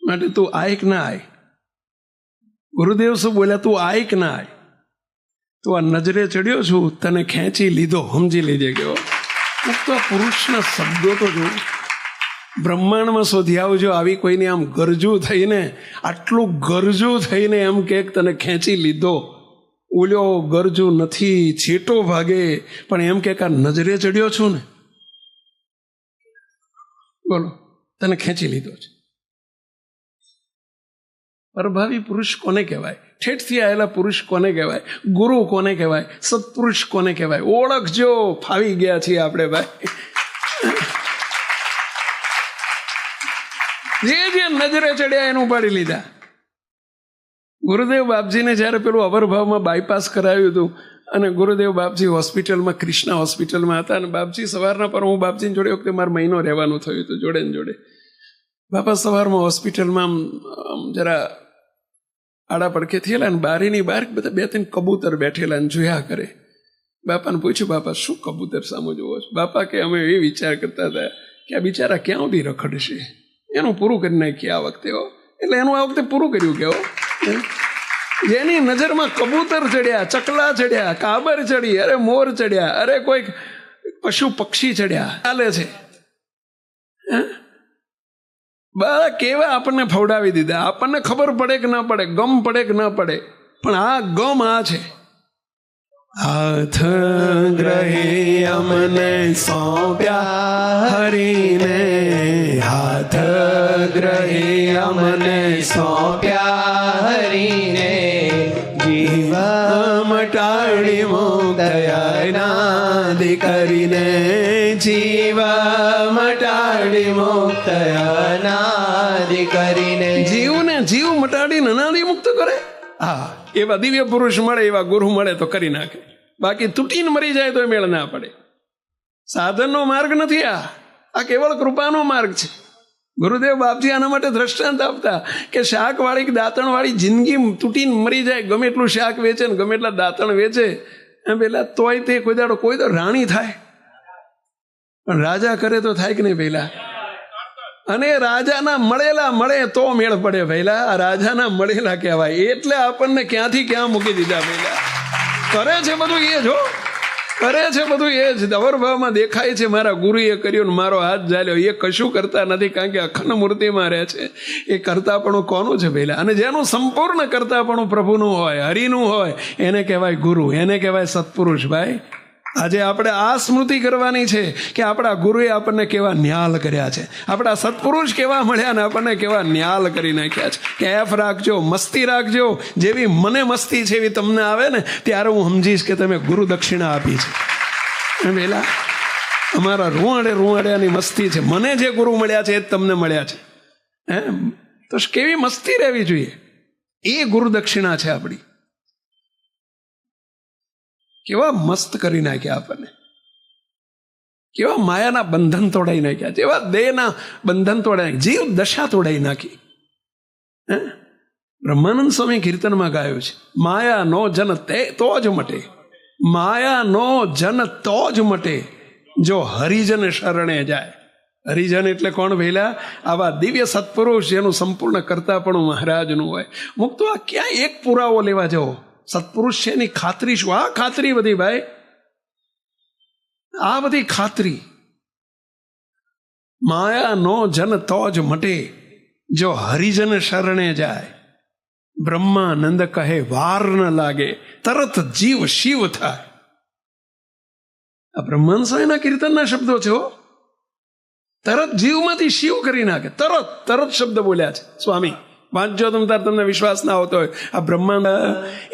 માટે તું આયક ના આય. ગુરુદેવ શું બોલ્યા? તું આયક ના આય. તું આ નજરે ચડ્યો છું, તને ખેંચી લીધો, સમજી લીધે ગયો. તો આ પુરુષના શબ્દો તો જો બ્રહ્માંડમાં શોધી આવજો. આવી કોઈની આમ ગરજુ થઈને, આટલું ગરજુ થઈને એમ કે તને ખેંચી લીધો. ઓલ્યો ગરજુ નથી, છેટો ભાગે, પણ એમ કે આ નજરે ચડ્યો છું ને, બોલો, તને ખેંચી લીધો છે. પ્રભાવી પુરુષ કોને કહેવાય? ઠેઠથી આવેલા પુરુષ કોને કહેવાય? ગુરુ કોને કહેવાય? સત્પુરુષ કોને કહેવાય? ઓળખજો. ફાવી ગયા છીએ આપણે ભાઈ. જે નજરે ચડ્યા એનું પાડી લીધા. ગુરુદેવ બાપજીને જ્યારે પેલું અવરભાવમાં બાયપાસ કરાવ્યું હતું, અને ગુરુદેવ બાપજી હોસ્પિટલમાં, કૃષ્ણા હોસ્પિટલમાં હતા, અને બાપજી સવારના પર હું બાપજીની જોડે વખતે મારે મહિનો રહેવાનું થયું હતું જોડે ને જોડે. બાપા સવારમાં હોસ્પિટલમાં આમ જરા આડા પડખે થયેલા, અને બારીની બહાર બધા 2-3 કબૂતર બેઠેલા ને જોયા કરે. બાપાને પૂછ્યું, બાપા શું કબૂતર સામું જોવો છો? બાપા કે અમે એ વિચાર કરતા હતા કે આ બિચારા ક્યાં સુધી રખડશે, એનું પૂરું કરી નાખીએ આ વખતે. એટલે એનું આ વખતે પૂરું કર્યું કે જેની નજરમાં કબૂતર ચડ્યા, ચકલા ચડ્યા, કાબર ચડી, અરે મોર ચડ્યા, અરે કોઈ પશુ પક્ષી ચડ્યા, ચાલે છે. બધા કેવા આપણને ફવડાવી દીધા. આપણને ખબર પડે કે ના પડે, ગમ પડે કે ના પડે, પણ આ ગમ આ છે. હાથ ગ્રહી અમને સોંપ્યા હરીને, હાથ ગ્રહી અમને સોંપ્યા હરીને, જીવા મટાડી મુક્ત અનાદિ કરીને, જીવા મટાડી મુક્ત અનાદિ કરીને. જીવને જીવ મટાડીને અનાદિ મુક્ત કરે. હા, એવા દિવ્ય પુરુષ મળે, એવા ગુરુ મળે તો કરી નાખે. બાકી તૂટીને મરી જાય તો મેળ ના પડે. સાધનનો માર્ગ નથી આ કેવળ કૃપાનો માર્ગ છે. ગુરુદેવ બાપજી આના માટે દ્રષ્ટાંત આપતા કે શાકવાળી કે દાંતણવાળી જિંદગી તૂટીને મરી જાય, ગમે એટલું શાક વેચે ને ગમે એટલા દાંતણ વેચે, એમ પેલા તોય તે કોઈ તો રાણી થાય, પણ રાજા કરે તો થાય કે નહીં પહેલા? અને રાજાના મળે તો મેળ પડે પહેલા. આ રાજાના મળેલા કહેવાય. એટલે આપણને ક્યાંથી ક્યાં મૂકી દીધા પહેલા. કરે છે બધું એ જ, કરે છે બધું એ જ. અવરભાવમાં દેખાય છે મારા ગુરુએ કર્યું ને મારો હાથ ઝાલ્યો. એ કશું કરતા નથી, કારણ કે અખંડ મૂર્તિમાં રહે છે. એ કરતાપણું કોનું છે પહેલા? અને જેનું સંપૂર્ણ કરતાપણું પ્રભુનું હોય, હરિનું હોય, એને કહેવાય ગુરુ, એને કહેવાય સત્પુરુષ. ભાઈ, આજે આપણે આ સ્મૃતિ કરવાની છે કે આપણા ગુરુએ આપણને કેવા ન્યાલ કર્યા છે, આપણા સત્પુરુષ કેવા મળ્યા ને આપણને કેવા ન્યાલ કરી નાખ્યા છે. કેફ રાખજો, મસ્તી રાખજો. જેવી મને મસ્તી છે એવી તમને આવે ને ત્યારે હું સમજીશ કે તમે ગુરુ દક્ષિણા આપી છે. પેલા અમારા રૂવાડ્યાની મસ્તી છે. મને જે ગુરુ મળ્યા છે એ જ તમને મળ્યા છે. તો કેવી મસ્તી રહેવી જોઈએ, એ ગુરુ દક્ષિણા છે આપણી. કેવા મસ્ત કરી નાખ્યા આપણને, કેવા માયાના બંધન તોડાઈ નાખ્યા, જેવા દેહના બંધન તોડાઈ, જીવ દશા તોડાઈ નાખી. બ્રહ્માનંદ સ્વામી કીર્તનમાં ગાયું છે, માયા નો જન તો જ મટે, માયા નો જન તો જ મટે, જો હરિજન શરણે જાય. હરિજન એટલે કોણ ભઈલા? આવા દિવ્ય સત્પુરુષ જેનું સંપૂર્ણ કરતાપણું મહારાજનું હોય. મુક્તો આ ક્યાં એક પુરાવો લેવા જાઓ? સત્પુરુષ છે એની ખાતરી શું? આ ખાતરી બધી ભાઈ, આ બધી ખાતરી. માયા નો જન તો જ મટે, જો હરિજન શરણે જાય. બ્રહ્માનંદ કહે વાર ન લાગે, તરત જીવ શિવ થાય. આ બ્રહ્માંડ સ્વામીના કીર્તનના શબ્દો છે. તરત જીવમાંથી શિવ કરી નાખે. તરત શબ્દ બોલ્યા છે સ્વામી. વાંચજો તમને વિશ્વાસ ના આવતો હોય. આ બ્રહ્માંડ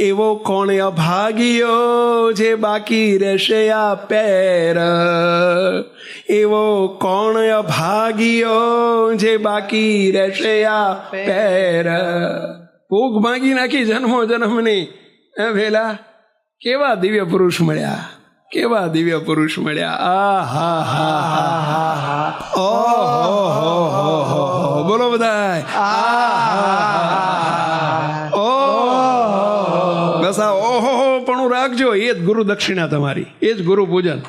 એવો કોણ અભાગીયો જે બાકી રહેશે આ પેર, એવો કોણ અભાગીયો જે બાકી રહેશે આ પેર. ભૂખ ભાંગી નાખી જન્મો જન્મની. વેલા કેવા દિવ્ય પુરુષ મળ્યા, કેવા દિવ્ય પુરુષ મળ્યા. આ હા હા હા હા હા. ઓહો બોલો બધા. બસ આ ઓહો પણ રાખજો. એ જ ગુરુ દક્ષિણા તમારી, એ જ ગુરુ પૂજન.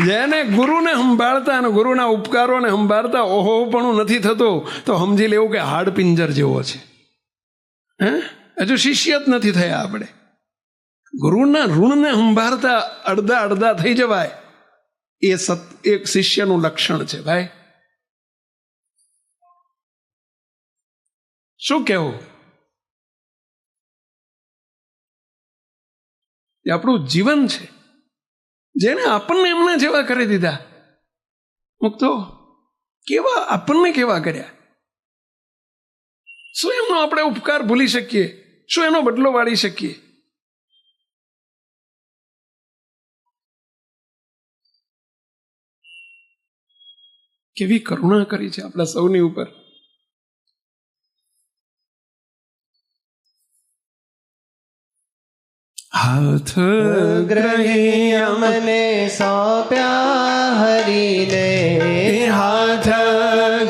જેને ગુરુને સંભાળતા અને ગુરુના ઉપકારોને સંભાળતા ઓહો પણ નથી થતો તો સમજી લેવું કે હાડ પિંજર જેવો છે. હજુ શિષ્ય જ નથી થયા આપણે. ગુરુના ઋણને સંભાળતા અડધા થઈ જવાય, એ એક શિષ્યનું લક્ષણ છે ભાઈ. શું કહેવું? એ આપણું જીવન છે, જેને આપણને એમના જેવા કરી દીધા. મુક્તો કેવા આપણને કેવા કર્યા. શું એમનો આપણે ઉપકાર ભૂલી શકીએ? શું એનો બદલો વાળી શકીએ? કેવી કરુણા કરી છે આપણા સૌની ઉપર. હાથ ગ્રહી અમને સોંપ્યા હરીને, હાથ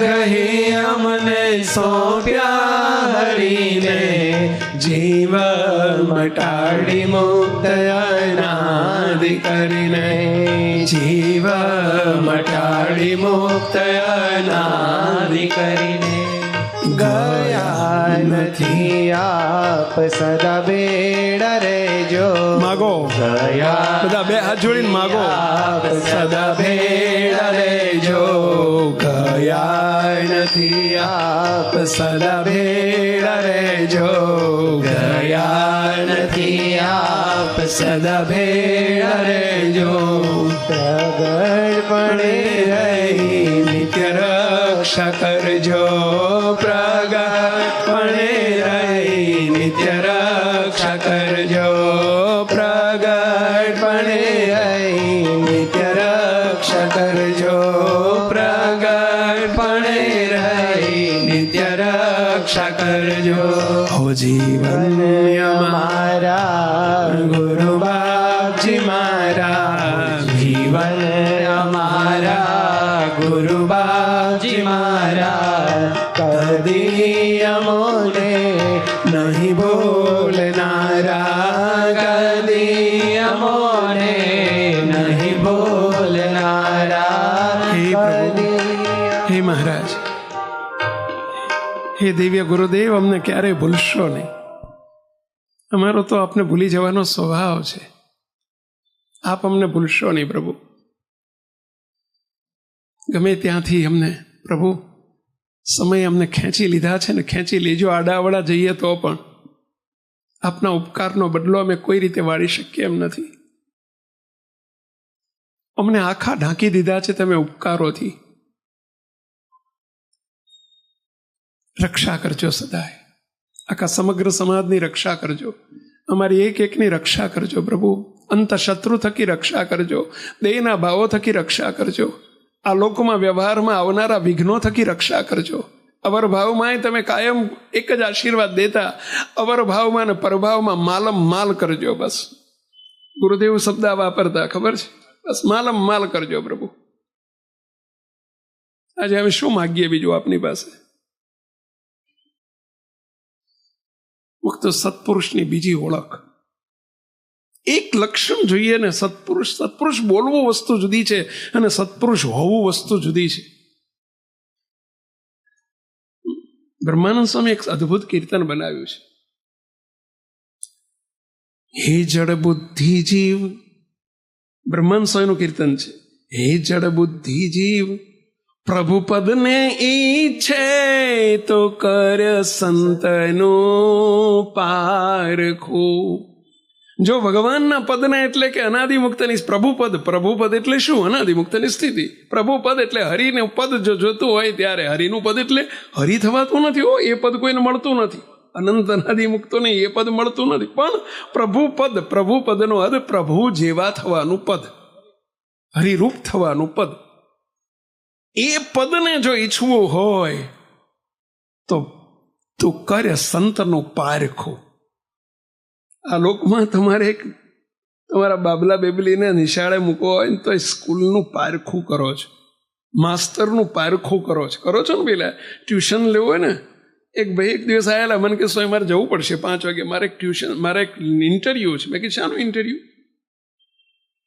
ગ્રહી અમને સોંપ્યા હરીને, જીવ મટાડી મુક્ત અનાદિ કરીને, જીવ મટાડી મુક્ત અનાદિ કરીને, ગયા નથી આપ સદા બેડા રહેજો. માગો ગયા બધા બે હાથ જોડીને માગો. આપ સદા બેડા રહેજો. ગયા નથી આપ સદા ભેળા રહેજો. ગયા નથી આપ સદા ભેળા રહેજો. પ્રગટપણે રહી નિત્ય રક્ષા કરજો. પ્રગટપણે રહી નિત્ય રક્ષા કરજો. પ્રગટપણે રહી નિત્ય રક્ષા કરજો. પ્રગટપણે રહી નિત્ય રક્ષા કરજો. હો જીવન અમારા ગુરુ બાપજી મારા. જીવન અમારા ગુરુ બાપજી મારા કદી અમોને નહીં બોલનારા. કદી અમોને નહીં બોલનારા. હે પ્રભુ, હે મહારાજ, હે દિવ્ય ગુરુદેવ, અમને ક્યારેય ભૂલશો નહીં. અમારો તો આપને ભૂલી જવાનો સ્વભાવ છે. આપ અમને ભૂલશો નહીં પ્રભુ. ગમે ત્યાંથી અમને પ્રભુ સમય અમને ખેંચી લીધા છે ને ખેંચી લેજો. આડાવડા જઈએ તો પણ આપના ઉપકારનો બદલો અમે કોઈ રીતે વાળી શકીએ એમ નથી. અમને આખા ઢાંકી દીધા છે તમે ઉપકારોથી. રક્ષા કરજો સદાય. આખા સમગ્ર સમાજની રક્ષા કરજો. અમારી એક એકની રક્ષા કરજો પ્રભુ. અંત શત્રુ થકી રક્ષા કરજો. દેહના ભાવો થકી રક્ષા કરજો. આ લોકમાં વ્યવહારમાં આવનારા વિઘ્નો થકી રક્ષા કરજો. અવર ભાવમાં તમે કાયમ એક જ આશીર્વાદ દેતા. અવર ભાવમાં ને પરભાવમાં માલમ માલ કરજો. બસ ગુરુદેવ શબ્દ વાપરતા ખબર છે. બસ માલમ માલ કરજો પ્રભુ. આજે અમે શું માગીએ બીજું આપની પાસે? મુક્ત સત્પુરુષની બીજી ઓળખ. એક લક્ષણ જોઈએ ને સત્પુરુષ. સત્પુરુષ બોલવું વસ્તુ જુદી છે અને સત્પુરુષ હોવું વસ્તુ જુદી છે. બ્રહ્માનંદ સ્વામી એક અદ્ભુત કીર્તન બનાવ્યું છે. હે જડ બુદ્ધિ જીવ, બ્રહ્માનંદ સ્વામીનું કીર્તન છે. હે જડ બુદ્ધિ જીવ પ્રભુ પદને ઈચ્છે તો કર સંતનું પારખું. જો ભગવાનના પદને એટલે કે અનાદિમુક્તની પ્રભુપદ. પ્રભુપદ એટલે શું? અનાદિમુક્તની સ્થિતિ. પ્રભુપદ એટલે હરિનું પદ જો જોતું હોય ત્યારે હરિનું પદ એટલે હરિ થવાતું નથી. હો, એ પદ કોઈને મળતું નથી. અનંત અનાદિમુક્તોને એ પદ મળતું નથી. પણ પ્રભુપદ, પ્રભુપદનો અર્થ પ્રભુ જેવા થવાનું પદ, હરિરૂપ થવાનું પદ. એ પદને જો ઈચ્છવું હોય તો તું કરે સંતનું પારખું. આ લોકમાં તમારે એક તમારા બાબલા બેબલીને નિશાળે મૂકવો હોય ને તો સ્કૂલનું પારખું કરો છો, માસ્તરનું પારખું કરો છો ને. પેલા ટ્યુશન લેવું હોય ને, એક ભાઈ એક દિવસ આવેલા, મને કે સ્વામી મારે જવું પડશે 5 વાગે, મારે એક ટ્યુશન, મારે એક ઇન્ટરવ્યૂ છે. મેં કીધું શાનું ઇન્ટરવ્યૂ?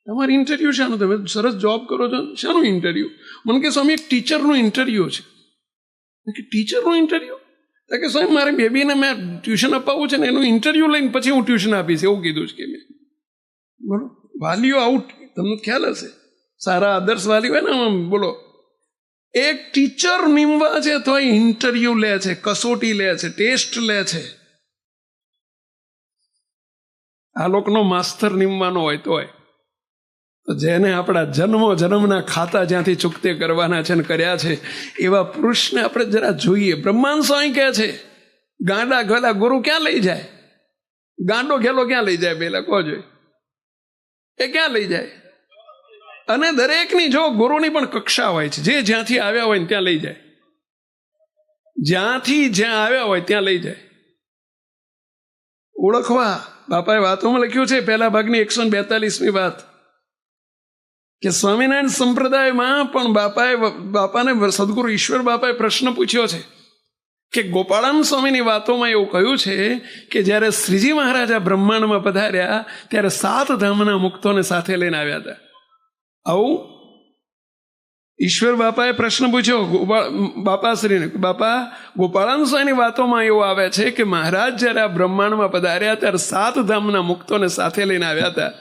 તમારી ઇન્ટરવ્યૂ શાનું? તમે સરસ જોબ કરો છો, શાનું ઇન્ટરવ્યૂ? મને કે સ્વામી એક ટીચરનું ઇન્ટરવ્યૂ છે. મેં કે ટીચરનું ઇન્ટરવ્યૂ? કે સ્વામી મારી બેબીને મેં ટ્યુશન અપાવવું છે ને એનું ઇન્ટરવ્યૂ લઈને પછી હું ટ્યુશન આપીશ એવું કીધું છે. કે મેં બોલો વાલીઓ આઉટ, તમને ખ્યાલ હશે, સારા આદર્શ વાલીઓ હોય ને, બોલો એક ટીચર નીમવા છે તો ઇન્ટરવ્યૂ લે છે, કસોટી લે છે, ટેસ્ટ લે છે. આ લોકનો માસ્તર નીમવાનો હોય તો જેને આપણા જન્મના ખાતા જ્યાંથી ચૂકતે કરવાના છે ને કર્યા છે એવા પુરુષને આપણે જરા જોઈએ. બ્રહ્માંડ સ્વામી કહે છે ગાંડા ગયેલા ગુરુ ક્યાં લઈ જાય? ગાંડો ગેલો ક્યાં લઈ જાય? પેલા કહો જોઈએ એ ક્યાં લઈ જાય? અને દરેકની જો ગુરુની પણ કક્ષા હોય છે. જે જ્યાંથી આવ્યા હોય ને ત્યાં લઈ જાય. જ્યાંથી જ્યાં આવ્યા હોય ત્યાં લઈ જાય. ઓળખવા બાપાએ વાતોમાં લખ્યું છે પહેલા ભાગની 142મી વાત કે સ્વામિનારાયણ સંપ્રદાયમાં પણ બાપાને સદગુરુ ઈશ્વર બાપાએ પ્રશ્ન પૂછ્યો છે કે ગોપાળાનંદ સ્વામીની વાતોમાં એવું કહ્યું છે કે જ્યારે શ્રીજી મહારાજા બ્રહ્માંડમાં પધાર્યા ત્યારે 7 ધામના મુક્તોને સાથે લઈને આવ્યા હતા. આવું ઈશ્વર બાપાએ પ્રશ્ન પૂછ્યો બાપાશ્રીને, બાપા ગોપાળાનંદ સ્વામીની વાતોમાં એવું આવે છે કે મહારાજ જ્યારે આ બ્રહ્માંડમાં પધાર્યા ત્યારે 7 ધામના મુક્તોને સાથે લઈને આવ્યા હતા.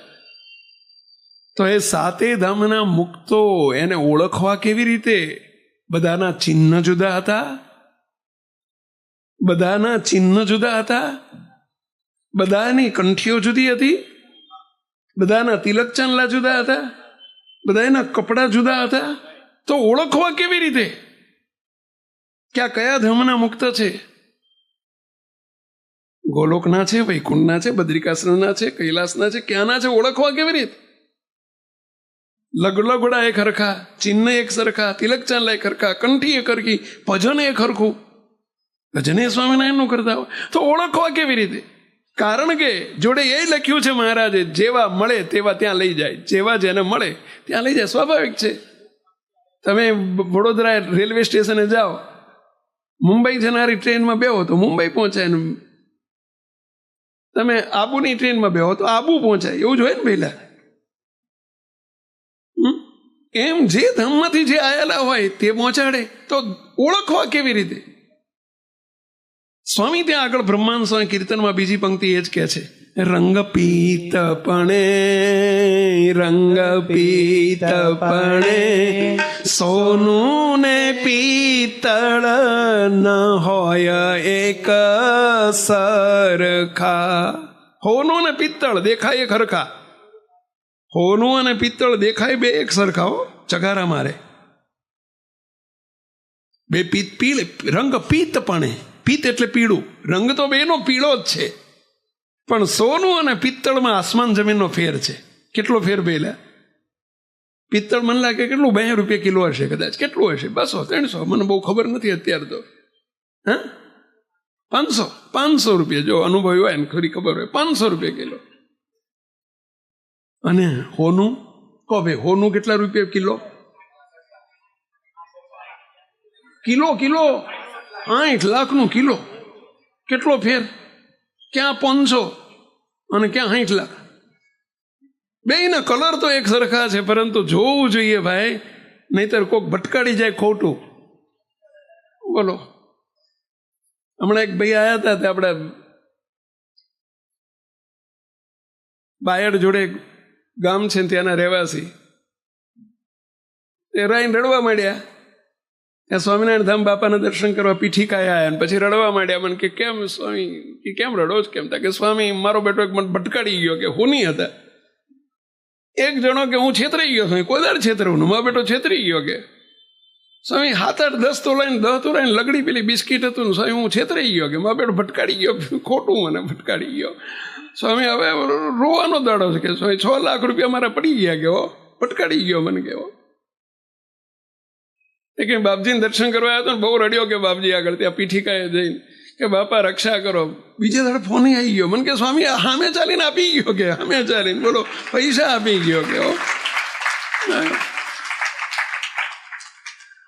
તો એ 7 ધામના મુક્તો એને ઓળખવા કેવી રીતે? બધાના ચિહ્ન જુદા હતા, બધાના ચિહ્ન જુદા હતા, બધાની કંઠીઓ જુદી હતી, બધાના તિલક ચાંદલા જુદા હતા, બધાના કપડાં જુદા હતા. તો ઓળખવા કેવી રીતે કે આ કયા ધામના મુક્ત છે? ગોલોકના છે, વૈકુંઠના છે, બદ્રિકાશ્રમના છે, કૈલાસના છે, ક્યાંના છે? ઓળખવા કેવી રીતે? લગલગડા એક હરખા, ચિહ્ન એક સરખા, તિલક ચાંદલા એક હરખા, કંઠી એક હરખી, ભજન એક હરખું. ભજને સ્વામિનારાયણનું કરતા હોય તો ઓળખવા કેવી રીતે? કારણ કે જોડે એ લખ્યું છે મહારાજે, જેવા મળે તેવા ત્યાં લઈ જાય, જેવા જેને મળે ત્યાં લઈ જાય. સ્વાભાવિક છે. તમે વડોદરા રેલવે સ્ટેશને જાઓ, મુંબઈ જનારી ટ્રેનમાં બેહો તો મુંબઈ પહોંચાય, ને તમે આબુની ટ્રેનમાં બેહો તો આબુ પહોંચાય. એવું જ હોય ને પહેલા. એમ જે ધામમાંથી જે આવેલા હોય તે પહોંચાડે. તો ઓળખવા કેવી રીતે? સ્વામી ત્યાં આગળ બ્રહ્માંડ સ્વામી કીર્તનમાં બીજી પંક્તિ એ જ કહે છે, રંગ પીતપણે, રંગ પીતપણે સોનું ને પિત્તળ ન હોય એક સરખા. હોનું ને પિત્તળ દેખાય એક હરખા, હોનું અને પિત્તળ દેખાય બે એક સરખા. હો, ચગારા મારે બે પીળે. રંગ પીતપણે, પિત્ત એટલે પીળું, રંગ તો બેનો પીળો જ છે, પણ સોનું અને પિત્તળમાં આસમાન જમીનનો ફેર છે. કેટલો ફેર પહેલા? પિત્તળ મને લાગે કેટલું 2 રૂપિયા કિલો હશે કદાચ. કેટલું હશે? 200 300, મને બહુ ખબર નથી અત્યારે તો. હા, 500 રૂપિયા. જો અનુભવી હોય ને ખરી ખબર હોય, 500 રૂપિયા કિલો. અને હોનું કહો ભાઈ, હોનું કેટલા રૂપિયા કિલો? કિલો 8 લાખનું કિલો. કેટલો ફેર? ક્યાં 500 અને ક્યાં 60 લાખ? બેયના કલર તો એક સરખા છે, પરંતુ જોવું જોઈએ ભાઈ, નહીતર કોક ભટકાડી જાય ખોટું. બોલો, હમણાં એક ભાઈ આવ્યા હતા, તે આપણે બાયડ જોડે ગામ છે ત્યાંના રહેવાસી, તે રાઈને રડવા માંડ્યા. ત્યાં સ્વામિનારાયણ ધામ બાપાના દર્શન કરવા પીઠીકાએ આવ્યા, અને પછી રડવા માંડ્યા. મને કે કેમ સ્વામી, કે કેમ રડો છો? કેમ? કે સ્વામી મારો બેટો એક મને ભટકાડી ગયો. કે હું નહીં હતા? એક જણો કે હું છેતરાઈ ગયો છું. કોઈ દર છેતરવું, મારો બેટો છેતરી ગયો. કે સ્વામી 7 8 10 તોલાઈને 10 તોલાઈને લગડી પેલી બિસ્કીટ હતું ને, સ્વામી હું છેતરાઈ ગયો. કે મારો બેટો ભટકાડી ગયો, ખોટું મને ભટકાડી ગયો. સ્વામી હવે રોવાનો દાડો છે. કે સ્વામી 6 લાખ રૂપિયા મારા પડી ગયા. કે ભટકાડી ગયો મને. કેવો એ કે બાપજીને દર્શન કરવા આવ્યો હતો ને, બહુ રડ્યો. કે બાપજી આગળ ત્યાં પીઠીકાએ જઈને કે બાપા રક્ષા કરો. બીજા દાડે ફોન આવી ગયો મને કે સ્વામી સામે ચાલીને આપી ગયો. કે સામે ચાલીને બોલો પૈસા આપી ગયો. કે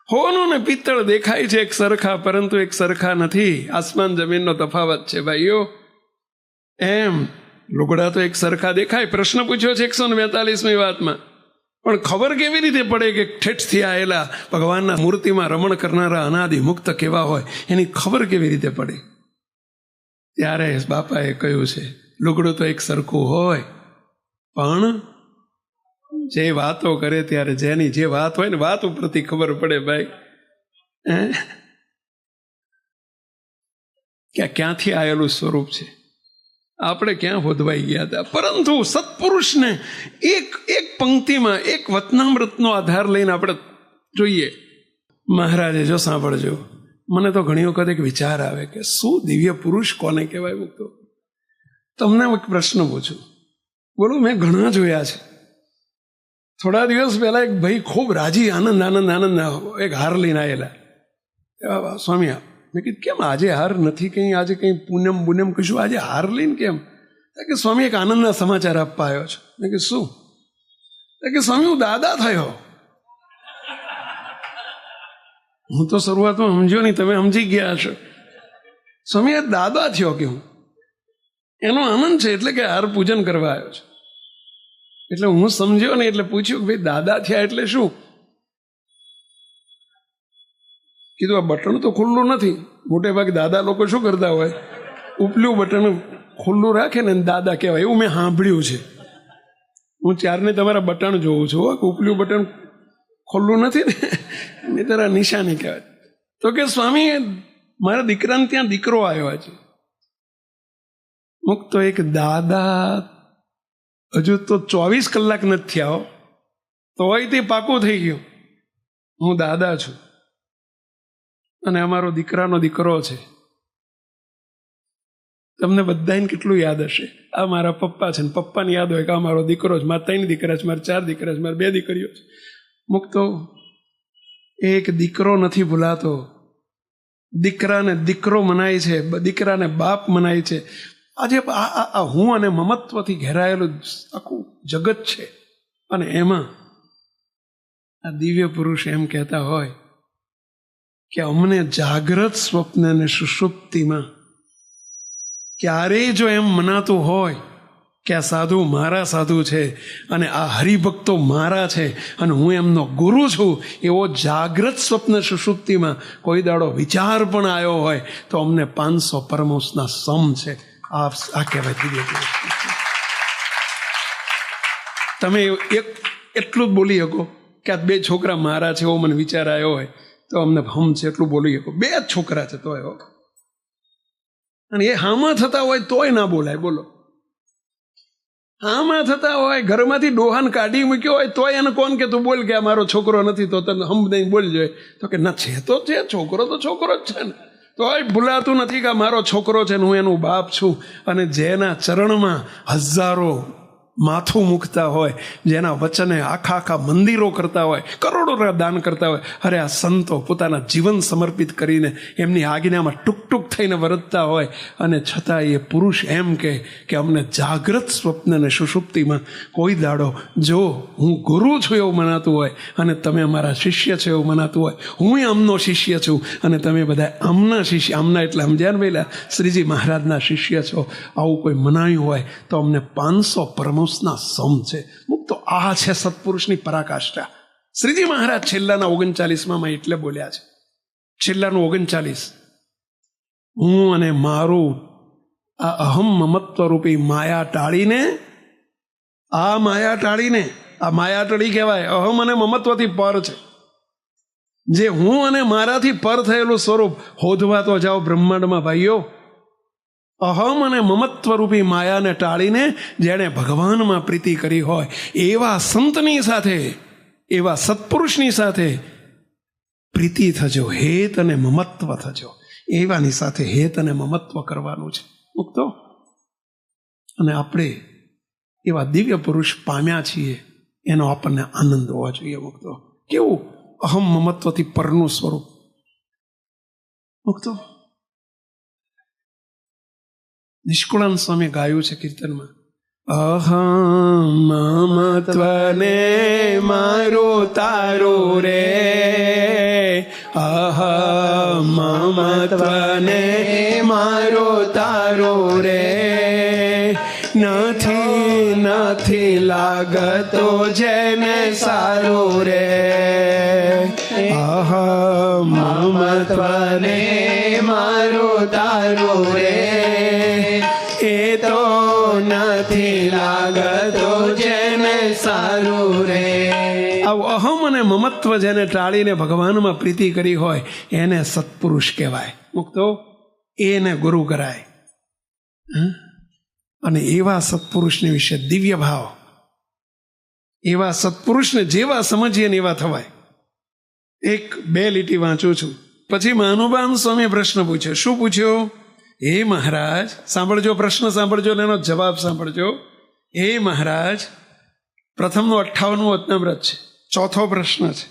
હોનું ને પિત્તળ દેખાય છે એક સરખા, પરંતુ એક સરખા નથી. આસમાન જમીનનો તફાવત છે ભાઈઓ. એમ લુગડા તો એક સરખા દેખાય. પ્રશ્ન પૂછ્યો છે 142મી વાતમાં, પણ ખબર કેવી રીતે પડે કે ઠેઠથી આવેલા ભગવાનના મૂર્તિમાં રમણ કરનારા અનાદિ મુક્ત કેવા હોય, એની ખબર કેવી રીતે પડે? ત્યારે બાપાએ કહ્યું છે, લુગડું તો એક સરખું હોય, પણ જે વાતો કરે ત્યારે જેની જે વાત હોય ને, વાત ઉપરથી ખબર પડે ભાઈ કે ક્યાંથી આવેલું સ્વરૂપ છે. આપણે ક્યાં હોદવાઈ ગયા હતા. પરંતુ સત્પુરુષને એક પંક્તિમાં એક વચનામૃતનો આધાર લઈને આપણે જોઈએ. મહારાજે જો સાંભળજો, મને તો ઘણી વખત એક વિચાર આવે કે શું દિવ્ય પુરુષ કોને કહેવાય મુક્તો? તમને એક પ્રશ્ન પૂછું, બોલું. મેં ઘણા જોયા છે. થોડા દિવસ પહેલા એક ભાઈ ખૂબ રાજી આનંદ એક હાર લઈને આવેલા. સ્વામી મેં કીધું કેમ આજે હાર નથી? કંઈ આજે કંઈ પૂનમ કશું આજે હાર લઈને કેમ? કે સ્વામી એક આનંદના સમાચાર આપવા આવ્યો છે. મેં કીધું શું? કે સ્વામી હું દાદા થયો. હું તો શરૂઆતમાં સમજ્યો નહીં, તમે સમજી ગયા હશો. સ્વામી આ દાદા થયો. કે હું એનો આનંદ છે એટલે કે હાર પૂજન કરવા આવ્યો છે. એટલે હું સમજ્યો નહીં, એટલે પૂછ્યું કે ભાઈ દાદા થયા એટલે શું? કીધું આ બટન તો ખુલ્લું નથી. મોટે ભાગે દાદા લોકો શું કરતા હોય, ઉપલું બટન ખુલ્લું રાખે ને દાદા કહેવાય, એવું મેં સાંભળ્યું છે. હું ચારને તમારા બટન જોઉં છું, ઉપલું બટન ખુલ્લું નથી ને તારા નિશાની કહેવાય. તો કે સ્વામી મારા દીકરાને ત્યાં દીકરો આવ્યો છે. મુક્ત એક દાદા હજુ તો 24 કલાક નથી થયા, તોય તે પાકું થઈ ગયું, હું દાદા છું અને અમારો દીકરાનો દીકરો છે. તમને બધાને કેટલું યાદ હશે, આ મારા પપ્પા છે ને પપ્પાને યાદ હોય કે આ મારો દીકરો છે, મારા 3 દીકરા છે, મારા 4 દીકરા છે, મારા 2 દીકરીઓ છે. મુક્તો એક દીકરો નથી ભૂલાતો. દીકરાને દીકરો મનાય છે, દીકરાને બાપ મનાય છે. આજે આ હું અને મમત્વથી ઘેરાયેલું આખું જગત છે. અને એમાં આ દિવ્ય પુરુષ એમ કહેતા હોય કે અમને જાગ્રત સ્વપ્ન અને સુષુપ્તિમાં ક્યારેય જો એમ મનાતું હોય કે આ સાધુ મારા સાધુ છે અને આ હરિભક્તો મારા છે અને હું એમનો ગુરુ છું, એવો જાગ્રત સ્વપ્ન સુષુપ્તિમાં કોઈ દાડો વિચાર પણ આવ્યો હોય તો અમને 500 પરમહંસના સમ છે. આ કહેવાય દિવ્ય પુરુષ. તમે એટલું જ બોલી શકો કે આ 2 છોકરા મારા છે એવો મને વિચાર આવ્યો હોય તો અમને હમ છે એટલું બોલી શકો. 2 જ છોકરા છે તો એવો, અને એ હામાં થતા હોય તોય ના બોલાય. બોલો, હામાં થતા હોય, ઘરમાંથી ડોહાન કાઢી મૂક્યો હોય તોય એને કોણ કે તું બોલ કે આ મારો છોકરો નથી, તો તને હમ નહીં બોલી જોઈએ. તો કે ના, છે તો છે, છોકરો તો છોકરો જ છે ને. તોય ભૂલાતું નથી કે મારો છોકરો છે ને હું એનું બાપ છું. અને જેના ચરણમાં હજારો માથું મૂકતા હોય, જેના વચને આખા મંદિરો કરતા હોય, કરોડો દાન કરતા હોય, અરે આ સંતો પોતાના જીવન સમર્પિત કરીને એમની આજ્ઞામાં ટૂંક થઈને વર્તતા હોય, અને છતાં એ પુરુષ એમ કે અમને જાગ્રત સ્વપ્ન અને સુષુપ્તિમાં કોઈ દાડો જો હું ગુરુ છું એવું મનાતું હોય અને તમે અમારા શિષ્ય છો એવું મનાતું હોય, હું આમનો શિષ્ય છું અને તમે બધા આમના શિષ્ય, આમના એટલે સમજ્યા ને પેલા શ્રીજી મહારાજના શિષ્ય છો, આવું કોઈ મનાયું હોય તો અમને 500 પરમહંસના સમ છે. મુક્તો આ છે સત્પુરુષની પરાકાષ્ઠા. શ્રીજી મહારાજ છેલ્લાના 39માં એટલે બોલ્યા છે, છેલ્લાનું 39, હું અને મારું આ અહમ મમત્વ રૂપી માયા ટાળીને, આ માયા ટાળી કહેવાય, અહમ અને મમત્વથી પર છે. જે હું અને મારાથી પર થયેલું સ્વરૂપ હોધવા તો જાઓ બ્રહ્માંડમાં ભાઈઓ. અહમ અને મમત્વ રૂપી માયાને ટાળીને જેણે ભગવાનમાં પ્રીતિ કરી હોય એવા સંતની સાથે, એવા સત્પુરુષની સાથે પ્રીતિ થજો, હેત અને મમત્વ થજો. એવાની સાથે હેત અને મમત્વ કરવાનું છે મુક્તો. અને આપણે એવા દિવ્ય પુરુષ પામ્યા છીએ એનો આપણને આનંદ હોવો જોઈએ મુક્તો. કેવું અહમ મમત્વથી પરનું સ્વરૂપ મુક્તો. નિષ્કુળાનંદ સ્વામી ગાયું છે કીર્તનમાં, અહમ મમત્વને મારું તારું રે, અહમ મમત્વને મારું તારું રે, નથી લાગતો જેને સારું રે, અહમ મમત્વને મારું તારું રે, એ તો નથી લાગતો જેને સારું રે. આવું અહમ અને મમત્વ જેને ટાળીને ભગવાનમાં પ્રીતિ કરી હોય એને સત્પુરુષ કહેવાય મુક્તો. એને ગુરુ કરાય. અને એવા સત્પુરુષને વિશે દિવ્ય ભાવ, એવા સત્પુરુષને જેવા સમજીએ ને એવા થવાય. 1-2 લીટી વાંચું છું, પછી મહાનુભાવ સ્વામીએ પ્રશ્ન પૂછ્યો. શું પૂછ્યો? હે મહારાજ, સાંભળજો, પ્રશ્ન સાંભળજો અને એનો જવાબ સાંભળજો. હે મહારાજ, પ્રથમનું 58મું વતનામ્રત છે, ચોથો પ્રશ્ન છે.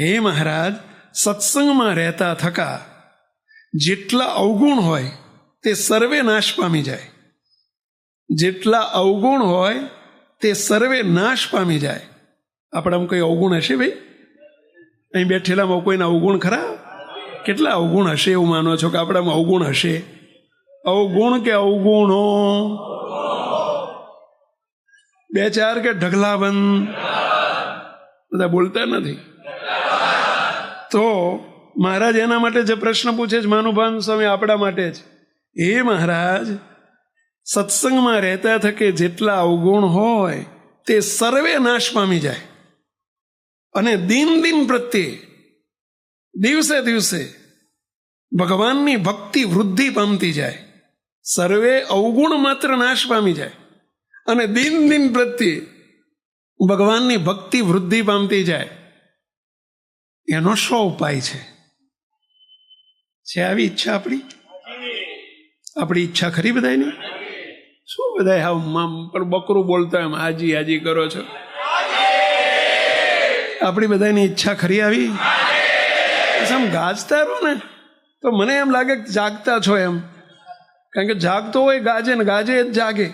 હે મહારાજ, સત્સંગમાં રહેતા થકા જેટલા અવગુણ હોય તે સર્વે નાશ પામી જાય. જેટલા અવગુણ હોય તે સર્વે નાશ પામી જાય. આપણામાં કોઈ અવગુણ હશે ભાઈ? અહીં બેઠેલામાં કોઈના અવગુણ ખરા? કેટલા અવગુણ હશે એવું માનો છો કે આપણામાં અવગુણ હશે? અવગુણ કે અવગુણો? 2-4 કે ઢગલાબંધ? બધા બોલતા નથી. તો મહારાજ એના માટે જે પ્રશ્ન પૂછે છે માનુભાન સ્વામી આપણા માટે જ. એ મહારાજ, સત્સંગમાં રહેતા થકે જેટલા અવગુણ હોય તે સર્વે નાશ પામી જાય અને દિન દિન પ્રત્યે દિવસે દિવસે ભગવાનની ભક્તિ વૃદ્ધિ પામતી જાય. સર્વે અવગુણ માત્ર નાશ પામી જાય અને દિન દિન પ્રત્યે ભગવાનની ભક્તિ વૃદ્ધિ પામતી જાય. એનો શો ઉપાય છે? આવી ઈચ્છા આપણી ઈચ્છા ખરી બધાની? શું બધા પર બકરું બોલતા એમ હાજી હાજી કરો છો? આપણી બધાની ઈચ્છા ખરી આવી? આમ ગાજતા રહો ને તો મને એમ લાગે કે જાગતા છો એમ. કારણ કે જાગતો હોય ગાજે ને ગાજે જ જાગે.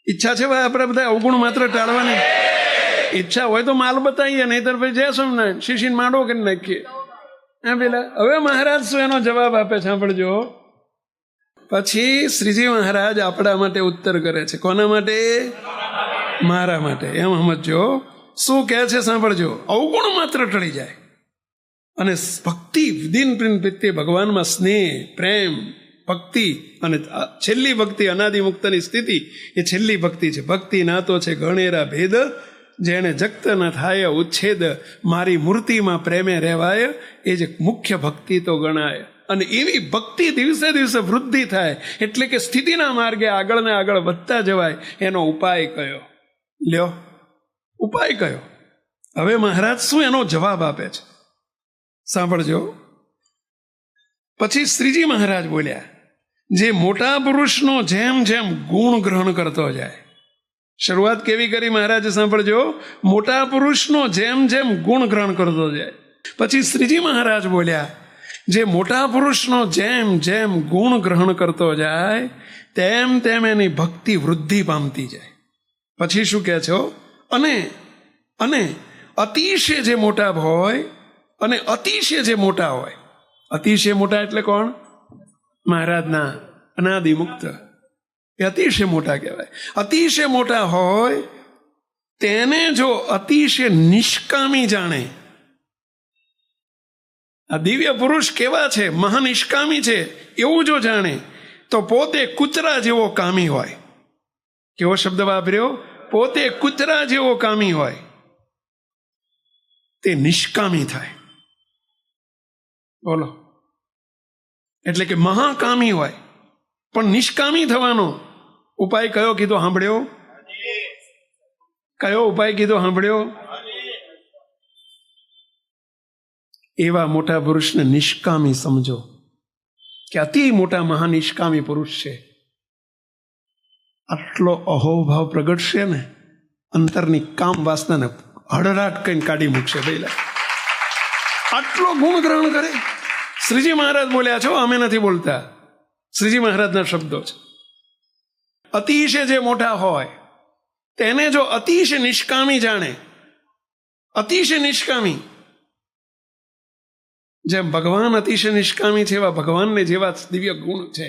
ઈચ્છા છે ભાઈ આપણે બધા અવગુણ માત્ર ટાળવાની. ઈચ્છા હોય તો માલ બતાવીએ, નહીતર ભાઈ જય સ્વામિનારાયણ શીશીને માંડો કરી નાખીએ. પેલા હવે મહારાજ શું એનો જવાબ આપે સાંભળજો. પછી શ્રીજી મહારાજ આપણા માટે ઉત્તર કરે છે. કોના માટે? મારા માટે. એમ સમજો શું કહે છે સાંભળજો. અવગુણ માત્ર ટળી જાય અને ભક્તિ દિન પ્રત્યે ભગવાનમાં સ્નેહ, પ્રેમ, ભક્તિ, અને છેલ્લી ભક્તિ અનાદિ મુક્તની સ્થિતિ એ છેલ્લી ભક્તિ છે. ભક્તિ નાતો છે ગણેરા ભેદ, જેને જગત ન થાય ઉચ્છેદ, મારી મૂર્તિમાં પ્રેમે રહેવાય, એ જ મુખ્ય ભક્તિ તો ગણાય. અને એવી ભક્તિ દિવસે દિવસે વૃદ્ધિ થાય એટલે કે સ્થિતિના માર્ગે આગળ ને આગળ વધતા જવાય. એનો ઉપાય કયો? લ્યો, ઉપાય કયો? હવે મહારાજ શું એનો જવાબ આપે છે સાંભળજો. પછી શ્રીજી મહારાજ બોલ્યા, જે મોટા પુરુષનો જેમ જેમ ગુણ ગ્રહણ કરતો જાય. શરૂઆત કેવી કરી મહારાજે સાંભળજો. મોટા પુરુષનો જેમ જેમ ગુણ ગ્રહણ કરતો જાય. પછી શ્રીજી મહારાજ બોલ્યા, જે મોટા પુરુષનો જેમ જેમ ગુણ ગ્રહણ કરતો જાય તેમ તેમ એની ભક્તિ વૃદ્ધિ પામતી જાય. પછી શું કહે છો? અને અતિશય જે મોટા હોય અને અતિશય જે મોટા હોય. અતિશય મોટા એટલે કોણ? મહારાજના અનાદિ મુક્ત. એ અતિશય મોટા કહેવાય. અતિશય મોટા હોય તેને જો અતિશય નિષ્કામી જાણે. આ દિવ્ય પુરુષ કેવા છે? મહાનિષ્કામી છે એવું જો જાણે તો પોતે કૂતરા જેવો કામી હોય. કેવો શબ્દ વાપર્યો? પોતે કૂતરા જેવો કામી હોય તે નિષ્કામી થાય. બોલો, એટલે કે મહાકામી હોય પણ નિષ્કામી થવાનો ઉપાય કયો કીધો સાંભળ્યો? કયો ઉપાય કીધો સાંભળ્યો? એવા મોટા પુરુષને નિષ્કામી સમજો કે અતિ મોટા મહાનિષ્કામી પુરુષ છે. આટલો અહોભાવ પ્રગટશે ને અંતરની કામ વાસનાને હડરાટ કઈ કાઢી મૂકશે. પહેલા આટલો ગુણ ગ્રહણ કરે. શ્રીજી મહારાજ બોલ્યા છો, અમે નથી બોલતા. શ્રીજી મહારાજના શબ્દો છે. અતિશય જે મોટા હોય તેને જો અતિશય નિષ્કામી જાણે, અતિશય નિષ્કામી, જેમ ભગવાન અતિશય નિષ્કામી છે એવા ભગવાનને જેવા દિવ્ય ગુણ છે.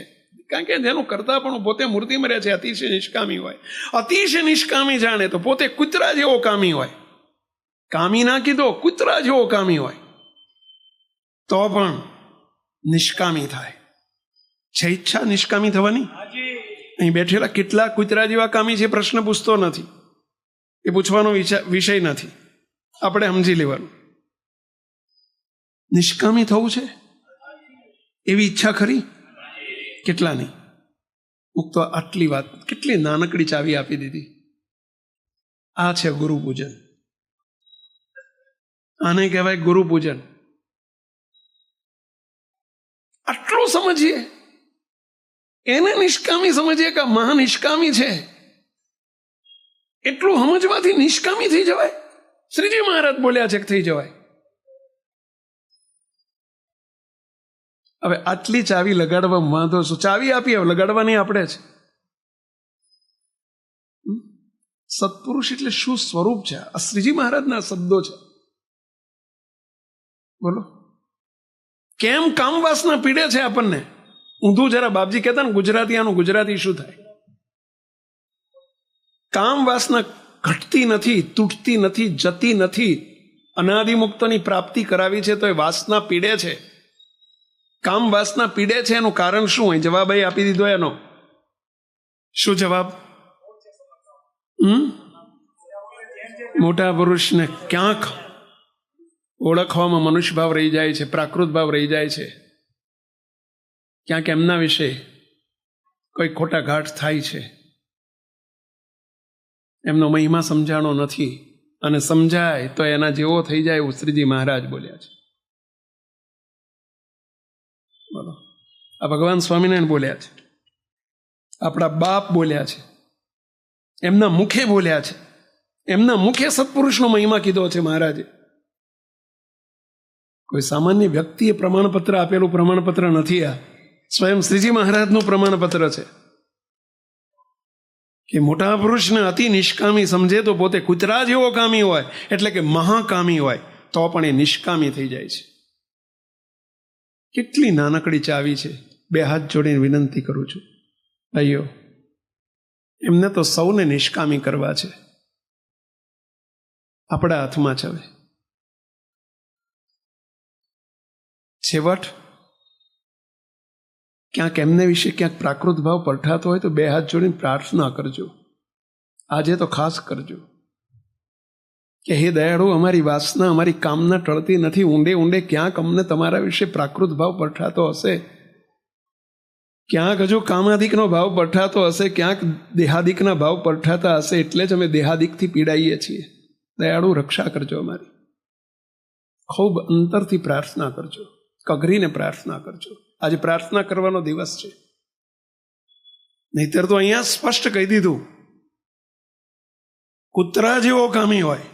કારણ કે જેનું કરતા પણ પોતે મૂર્તિમાં રહે છે અતિશય નિષ્કામી હોય. અતિશય નિષ્કામી જાણે તો પોતે કૂતરા જેવો કામી હોય. કામી ના કીધો, કૂતરા જેવો કામી હોય તો પણ નિષ્કામી થાય. છે ઈચ્છા નિષ્કામી થવાની? અહીં બેઠેલા કેટલા કૂતરા જેવા કામી છે પ્રશ્ન પૂછતો નથી. એ પૂછવાનો વિષય નથી. આપણે સમજી લેવાનું. નિષ્કામી થવું છે એવી ઈચ્છા ખરી? કેટલાની? મુક્ત આટલી વાત, કેટલી નાનકડી ચાવી આપી દીધી. આ છે ગુરુ પૂજન. આને કહેવાય ગુરુ પૂજન. આટલું સમજીએ, એને નિષ્કામી સમજીએ કે મહાનિષ્કામી છે, એટલું સમજવાથી નિષ્કામી થઈ જવાય. શ્રીજી મહારાજ બોલ્યા છે કે થઈ જવાય. હવે આટલી ચાવી લગાડવા વાંધો શું? ચાવી આપી, હવે લગાડવાની આપણે છે. સત્પુરુષ એટલે શું સ્વરૂપ છે? આ શ્રીજી મહારાજના શબ્દો છે. બોલો, કેમ કામ વાસના પીડે છે આપણને? ઊંધું જરા બાપજી કહેતા ને ગુજરાતી, આનું ગુજરાતી શું થાય? કામ વાસના ઘટતી નથી, તૂટતી નથી, જતી નથી, અનાદિમુક્તની પ્રાપ્તિ કરાવી છે તો એ વાસના પીડે છે. કામ વાસના પીડે છે એનું કારણ શું હોય? જવાબ અહીં આપી દીધો એનો. શું જવાબ? મોટા પુરુષને ક્યાંક ઓળખવામાં મનુષ્ય ભાવ રહી જાય છે, પ્રાકૃત ભાવ રહી જાય છે. ક્યાંક એમના વિશે કોઈ ખોટા ઘાટ થાય છે. એમનો મહિમા સમજાણો નથી, અને સમજાય તો એના જેવો થઈ જાય એવું શ્રીજી મહારાજ બોલ્યા છે. બોલો, આ ભગવાન સ્વામિનારાયણ બોલ્યા છે, આપણા બાપ બોલ્યા છે, એમના મુખે બોલ્યા છે, એમના મુખે સત્પુરુષનો મહિમા કીધો છે મહારાજે. કોઈ સામાન્ય વ્યક્તિએ પ્રમાણપત્ર આપેલું પ્રમાણપત્ર નથી. આ સ્વયં શ્રીજી મહારાજનું પ્રમાણપત્ર છે કે મોટા પુરુષને અતિ નિષ્કામી સમજે તો પોતે કૂતરા જેવો કામી હોય, એટલે કે મહાકામી હોય, તો પણ એ નિષ્કામી થઈ જાય છે. કેટલી નાનકડી ચાવી છે. 2 હાથ જોડીને વિનંતી કરું છું, ભાઈઓ, એમને તો સૌને નિષ્કામી કરવા છે. આપણા હાથમાં છે. હવે છેવટ ક્યાંક એમને વિશે ક્યાંક પ્રાકૃત ભાવ પડઠાતો હોય તો 2 હાથ જોડીને પ્રાર્થના કરજો. આજે તો ખાસ કરજો કે હે દયાળુ, અમારી વાસના, અમારી કામના ટળતી નથી. ઊંડે ઊંડે ક્યાંક અમને તમારા વિશે પ્રાકૃત ભાવ પડઠાતો હશે, ક્યાંક હજુ કામાદિકનો ભાવ પડઠાતો હશે, ક્યાંક દેહાદિકના ભાવ પડઠાતા હશે, એટલે જ અમે દેહાદિકથી પીડાઈએ છીએ. દયાળુ, રક્ષા કરજો અમારી. ખૂબ અંતરથી પ્રાર્થના કરજો, કગરીને પ્રાર્થના કરજો. આજે પ્રાર્થના કરવાનો દિવસ છે. નહીતર તો અહીંયા સ્પષ્ટ કહી દીધું, કૂતરા જેવો કામી હોય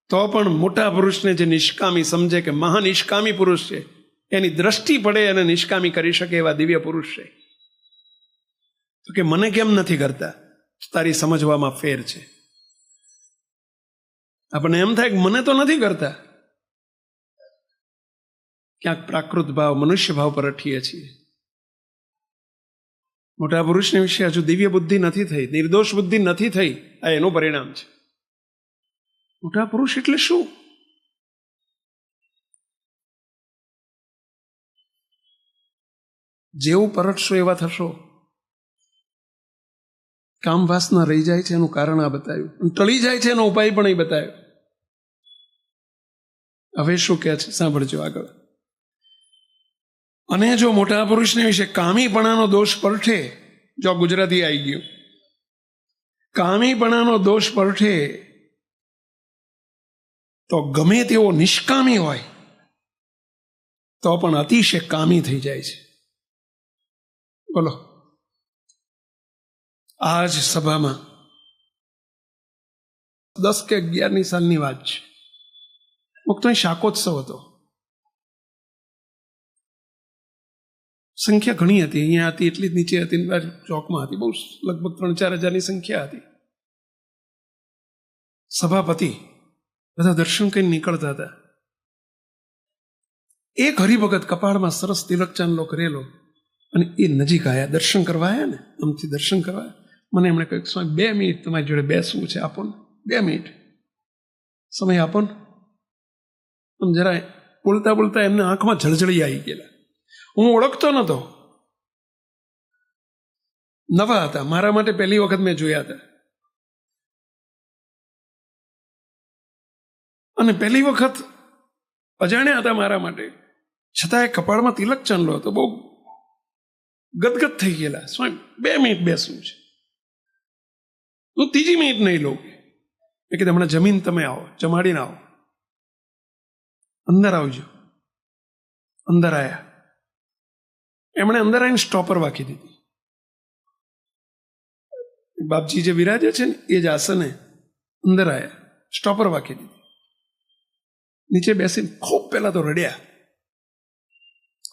તો પણ મોટા પુરુષને જે નિષ્કામી સમજે કે મહાનિષ્કામી પુરુષ છે, એની દ્રષ્ટિ પડે અને નિષ્કામી કરી શકે એવા દિવ્ય પુરુષ છે. તો કે મને કેમ નથી કરતા? તારી સમજવામાં ફેર છે. આપણને એમ થાય કે મને તો નથી કરતા. ક્યાંક પ્રાકૃત ભાવ, મનુષ્ય ભાવ પર અઠીએ છીએ. મોટા પુરુષને વિશે હજુ દિવ્ય બુદ્ધિ નથી થઈ, નિર્દોષ બુદ્ધિ નથી થઈ. આ એનું પરિણામ છે. મોટા પુરુષ એટલે શું? જેવું પરટશો એવા થશો. કામ વાસના રહી જાય છે એનું કારણ આ બતાવ્યું, ટળી જાય છે એનો ઉપાય પણ એ બતાવ્યો. હવે શું કહે છે સાંભળજો આગળ. અને જો મોટા પુરુષને વિશે કામીપણાનો દોષ પરઠે, જો ગુજરાતી આવી ગયું, કામીપણાનો દોષ પરઠે તો ગમે તેવો નિષ્કામી હોય તો પણ અતિશય કામી થઈ જાય છે. બોલો, આ જ સભામાં 10 કે 11ની સાલની વાત છે. મુક્તો શાકોત્સવ હતો. સંખ્યા ઘણી હતી, અહીંયા હતી એટલી જ નીચે હતી, ચોકમાં હતી, બહુ લગભગ 3-4 હજારની સંખ્યા હતી. સભાપતિ બધા દર્શન કરીને નીકળતા હતા. એક હરિભગત કપાળમાં સરસ તિલક ચાંદલો કરેલો અને એ નજીક આવ્યા, દર્શન કરવા આવ્યા ને, આમથી દર્શન કરવા. મને એમણે કહ્યું, સ્વામી 2 મિનિટ તમારી જોડે બેસવું છે, આપો ને, 2 મિનિટ સમય આપો ને. આમ જરા બોલતા બોલતા એમને આંખમાં જળજળી આવી ગયેલા. હું ઓળખતો નહોતો, નવા હતા, મારા માટે પહેલી વખત મેં જોયા હતા. અને પહેલી વખત અજાણ્યા હતા મારા માટે, છતાં એ કપાળમાં તિલક ચાંદલો હતો. બહુ ગદગદ થઈ ગયેલા. સ્વામી 2 મિનિટ બેસવું છે. હું 3જી મિનિટ નહીં લઉં. મેં કીધું હમણાં જમીન તમે આવો, જમાડીને આવો, અંદર આવજો. અંદર આવ્યા. એમણે અંદર આવીને સ્ટોપર વાંકી દીધી. બાપજી જે વિરાજે છે ને એ જ આસને અંદર આવ્યા, સ્ટોપર વાંકી દીધી. નીચે બેસીને ખૂબ પહેલા તો રડ્યા,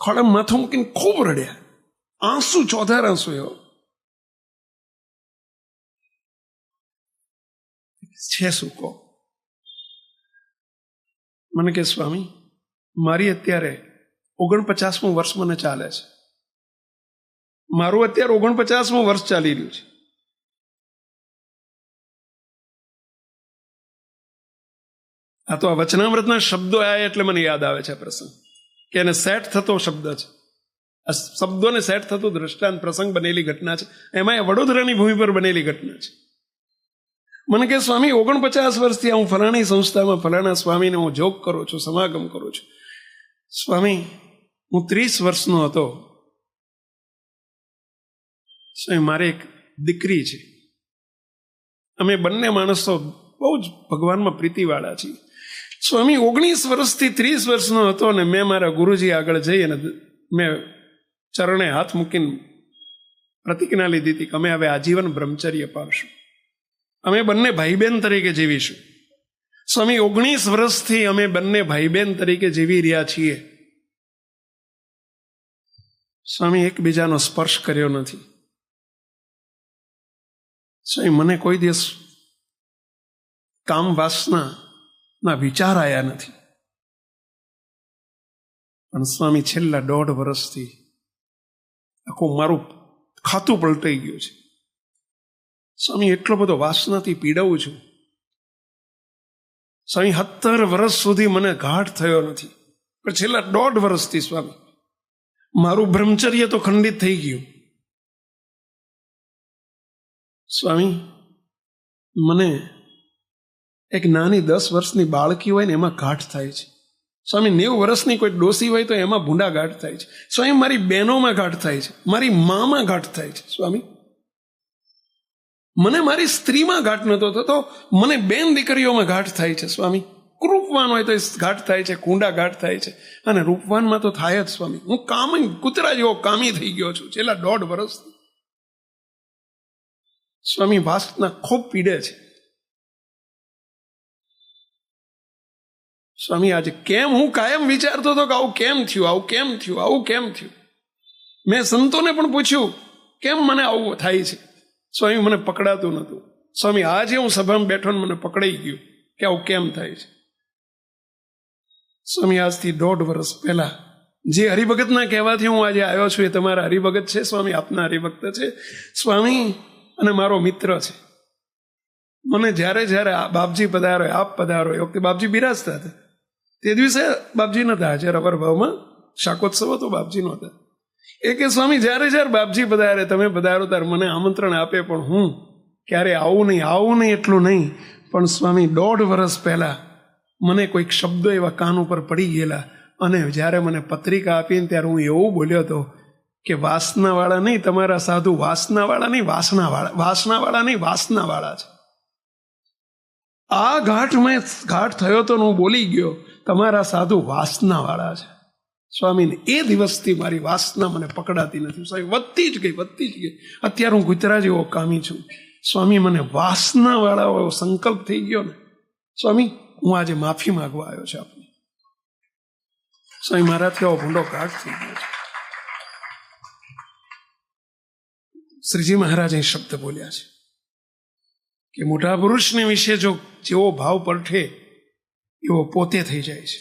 ખોળામાં માથું મૂકીને ખૂબ રડ્યા, આંસુ, ચોધાર આંસુ. એવો છે શું કહો? મને કે સ્વામી, મારી અત્યારે 49મું વર્ષ મને ચાલે છે. મારું અત્યારે 49મું વર્ષ ચાલી રહ્યું છે. આ તો આ વચનામૃતના શબ્દો આવ્યા એટલે મને યાદ આવે છે આ પ્રસંગ, કે એને સેટ થતો શબ્દ છે. આ શબ્દોને સેટ થતું દ્રષ્ટાંત પ્રસંગ બનેલી ઘટના છે. એમાં એ વડોદરાની ભૂમિ પર બનેલી ઘટના છે. મને કે સ્વામી 49 વર્ષથી હું ફલાણી સંસ્થામાં ફલાણા સ્વામીને હું જોગ કરું છું, સમાગમ કરું છું. સ્વામી હું 30 વર્ષનો હતો. સ્વામી મારે એક દીકરી છે. અમે બંને માણસો બહુ જ ભગવાનમાં પ્રીતિવાળા છીએ. સ્વામી 19 વર્ષથી 30 વર્ષનો હતો અને મેં મારા ગુરુજી આગળ જઈ અને મેં ચરણે હાથ મૂકીને પ્રતિજ્ઞા લીધી હતી કે અમે હવે આજીવન બ્રહ્મચર્ય પાળશું, અમે બંને ભાઈ બહેન તરીકે જીવીશું. સ્વામી 19 વર્ષથી અમે બંને ભાઈ બહેન તરીકે જીવી રહ્યા છીએ. સ્વામી એકબીજાનો સ્પર્શ કર્યો નથી. સ્વામી મને કોઈ દિવસ કામ વાસના વિચાર આવ્યા નથી. પણ સ્વામી છેલ્લા 1.5 વર્ષથી આખું મારું ખાતું પલટાઈ ગયું છે. સ્વામી એટલો બધો વાસનાથી પીડાવું છું. સ્વામી 17 વર્ષ સુધી મને ઘાટ થયો નથી, પણ છેલ્લા 1.5 વર્ષથી સ્વામી મારું બ્રહ્મચર્ય તો ખંડિત થઈ ગયું. સ્વામી મને એક નાની 10 વર્ષની બાળકી હોય ને એમાં ઘાટ થાય છે. સ્વામી 90 વર્ષની કોઈ ડોસી હોય તો એમાં ભૂંડા ઘાટ થાય છે. સ્વામી મારી બહેનોમાં ઘાટ થાય છે, મારી મામાં ઘાટ થાય છે. સ્વામી મને મારી સ્ત્રીમાં ઘાટ નહોતો થતો, મને બેન દીકરીઓમાં ઘાટ થાય છે. સ્વામી રૂપવાન હોય તો ઘાટ થાય છે, કુંડા ઘાટ થાય છે, અને રૂપવાનમાં તો થાય જ. સ્વામી હું કૂતરા જેવો કામી થઈ ગયો છું છેલ્લા 1.5 વર્ષથી. સ્વામી વાસના ખૂબ પીડે છે. સ્વામી આજે કેમ, હું કાયમ વિચારતો હતો કે આવું કેમ થયું, આવું કેમ થયું, આવું કેમ થયું. મેં સંતોને પણ પૂછ્યું કેમ મને આવું થાય છે. સ્વામી મને પકડાતું નહોતું. સ્વામી આજે હું સભામાં બેઠો ને મને પકડાઈ ગયું કે આવું કેમ થાય છે. સ્વામી આજથી 1.5 વર્ષ પહેલા જે હરિભગતના કહેવાથી હું આજે આવ્યો છું એ તમારા હરિભગત છે. સ્વામી આપના હરિભક્ત છે સ્વામી, અને મારો મિત્ર છે. મને જ્યારે બાપજી પધારો, આપ પધારો, એ વખતે બાપજી બિરાજતા હતા. તે દિવસે બાપજી નતા હાજર, અવરભાવમાં શાકોત્સવ હતો, બાપજી નહોતા. એ કે સ્વામી જ્યારે બાપજી પધારે, તમે પધારો ત્યારે મને આમંત્રણ આપે, પણ હું ક્યારે આવું નહીં એટલું નહીં, પણ સ્વામી 1.5 વર્ષ પહેલા મને કોઈક શબ્દો એવા કાન ઉપર પડી ગયેલા, અને જ્યારે મને પત્રિકા આપીને ત્યારે હું એવું બોલ્યો હતો કે વાસનાવાળા નહીં તમારા સાધુ, વાસનાવાળા નહીં વાસનાવાળા નહીં વાસનાવાળા છે. આ ઘાટ થયો તો હું બોલી ગયો, તમારા સાધુ વાસનાવાળા છે. સ્વામીને એ દિવસથી મારી વાસના મને પકડાતી નથી. સ્વામી વધતી જ ગઈ. અત્યારે હું કૂતરા જેવો કામી છું. સ્વામી મને વાસનાવાળા સંકલ્પ થઈ ગયો ને સ્વામી, હું આજે માફી માંગવા આવ્યો છું આપને. સ્વામી મારાથી આવો ભૂંડો ઘાટ થઈ ગયો છે. શ્રીજી મહારાજે શબ્દ બોલ્યા છે કે મોટા પુરુષને વિશે જેવો ભાવ પરઠે એવો પોતે થઈ જાય છે.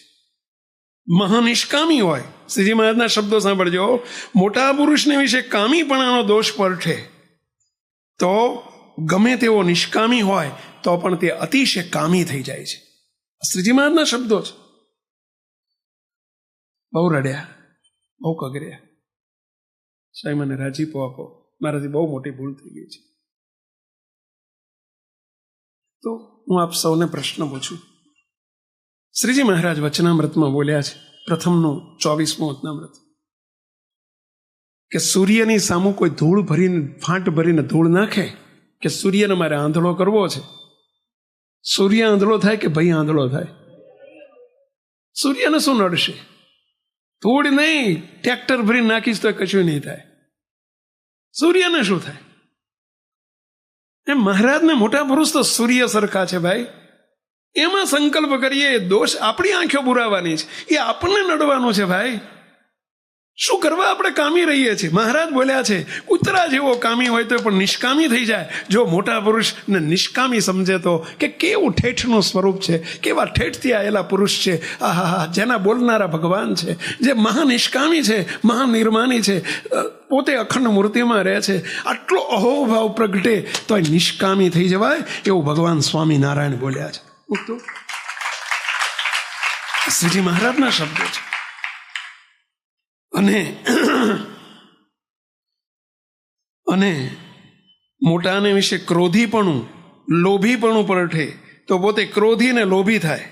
મહાનિષ્કામી હોય, શ્રીજી મહારાજના શબ્દો સાંભળજો, મોટા પુરુષને વિશે કામીપણાનો દોષ પરઠે તો ગમે તેવો નિષ્કામી હોય તો પણ તે અતિશય કામી થઈ જાય છે. શ્રીજી મહારાજના શબ્દો છે. બહુ રડ્યા, બહુ કગર્યા. સાહેબ મને રાજીપો આપો, મારાથી બહુ મોટી ભૂલ થઈ ગઈ છે. તો હું આપ સૌને પ્રશ્ન પૂછું. શ્રીજી મહારાજ વચનામૃતમાં બોલ્યા છે, પ્રથમનું 24મું વચનામૃત, કે સૂર્યની સામું કોઈ ધૂળ ભરીને, ફાંટ ભરીને ધૂળ નાખે કે સૂર્યને મારે આંધળો કરવો છે. સૂર્ય આંધળો થાય કે ભાઈ આંધળો થાય? સૂર્યને શું નડશે? ધૂળ નહીં, ટ્રેક્ટર ભરીને નાખીશ તો કશું નહીં થાય. સૂર્યને શું થાય? એમ મહારાજને મોટા પુરુષ તો સૂર્ય સરખા છે ભાઈ. એમાં સંકલ્પ કરીએ, દોષ આપણી આંખો બુરાવાની છે, એ આપણને નડવાનું છે ભાઈ. શું કરવા આપણે કામી રહીએ છીએ? મહારાજ બોલ્યા છે કૂતરા જેવો કામી હોય તો પણ નિષ્કામી થઈ જાય. જો મોટા પુરુષને નિષ્કામી સમજે તો કે કેવું ઠેઠનું સ્વરૂપ છે, કેવા ઠેઠથી આવેલા પુરુષ છે. આહા, જેના બોલનારા ભગવાન છે, જે મહાનિષ્કામી છે, મહાનિર્માની છે, પોતે અખંડ મૂર્તિમાં રહે છે. આટલો અહોભાવ પ્રગટે તો નિષ્કામી થઈ જવાય એવું ભગવાન સ્વામિનારાયણ બોલ્યા છે. શ્રીજી મહારાજના શબ્દો છે. અને મોટાને વિશે ક્રોધીપણું, લોભીપણું પરઠે તો પોતે ક્રોધી ને લોભી થાય.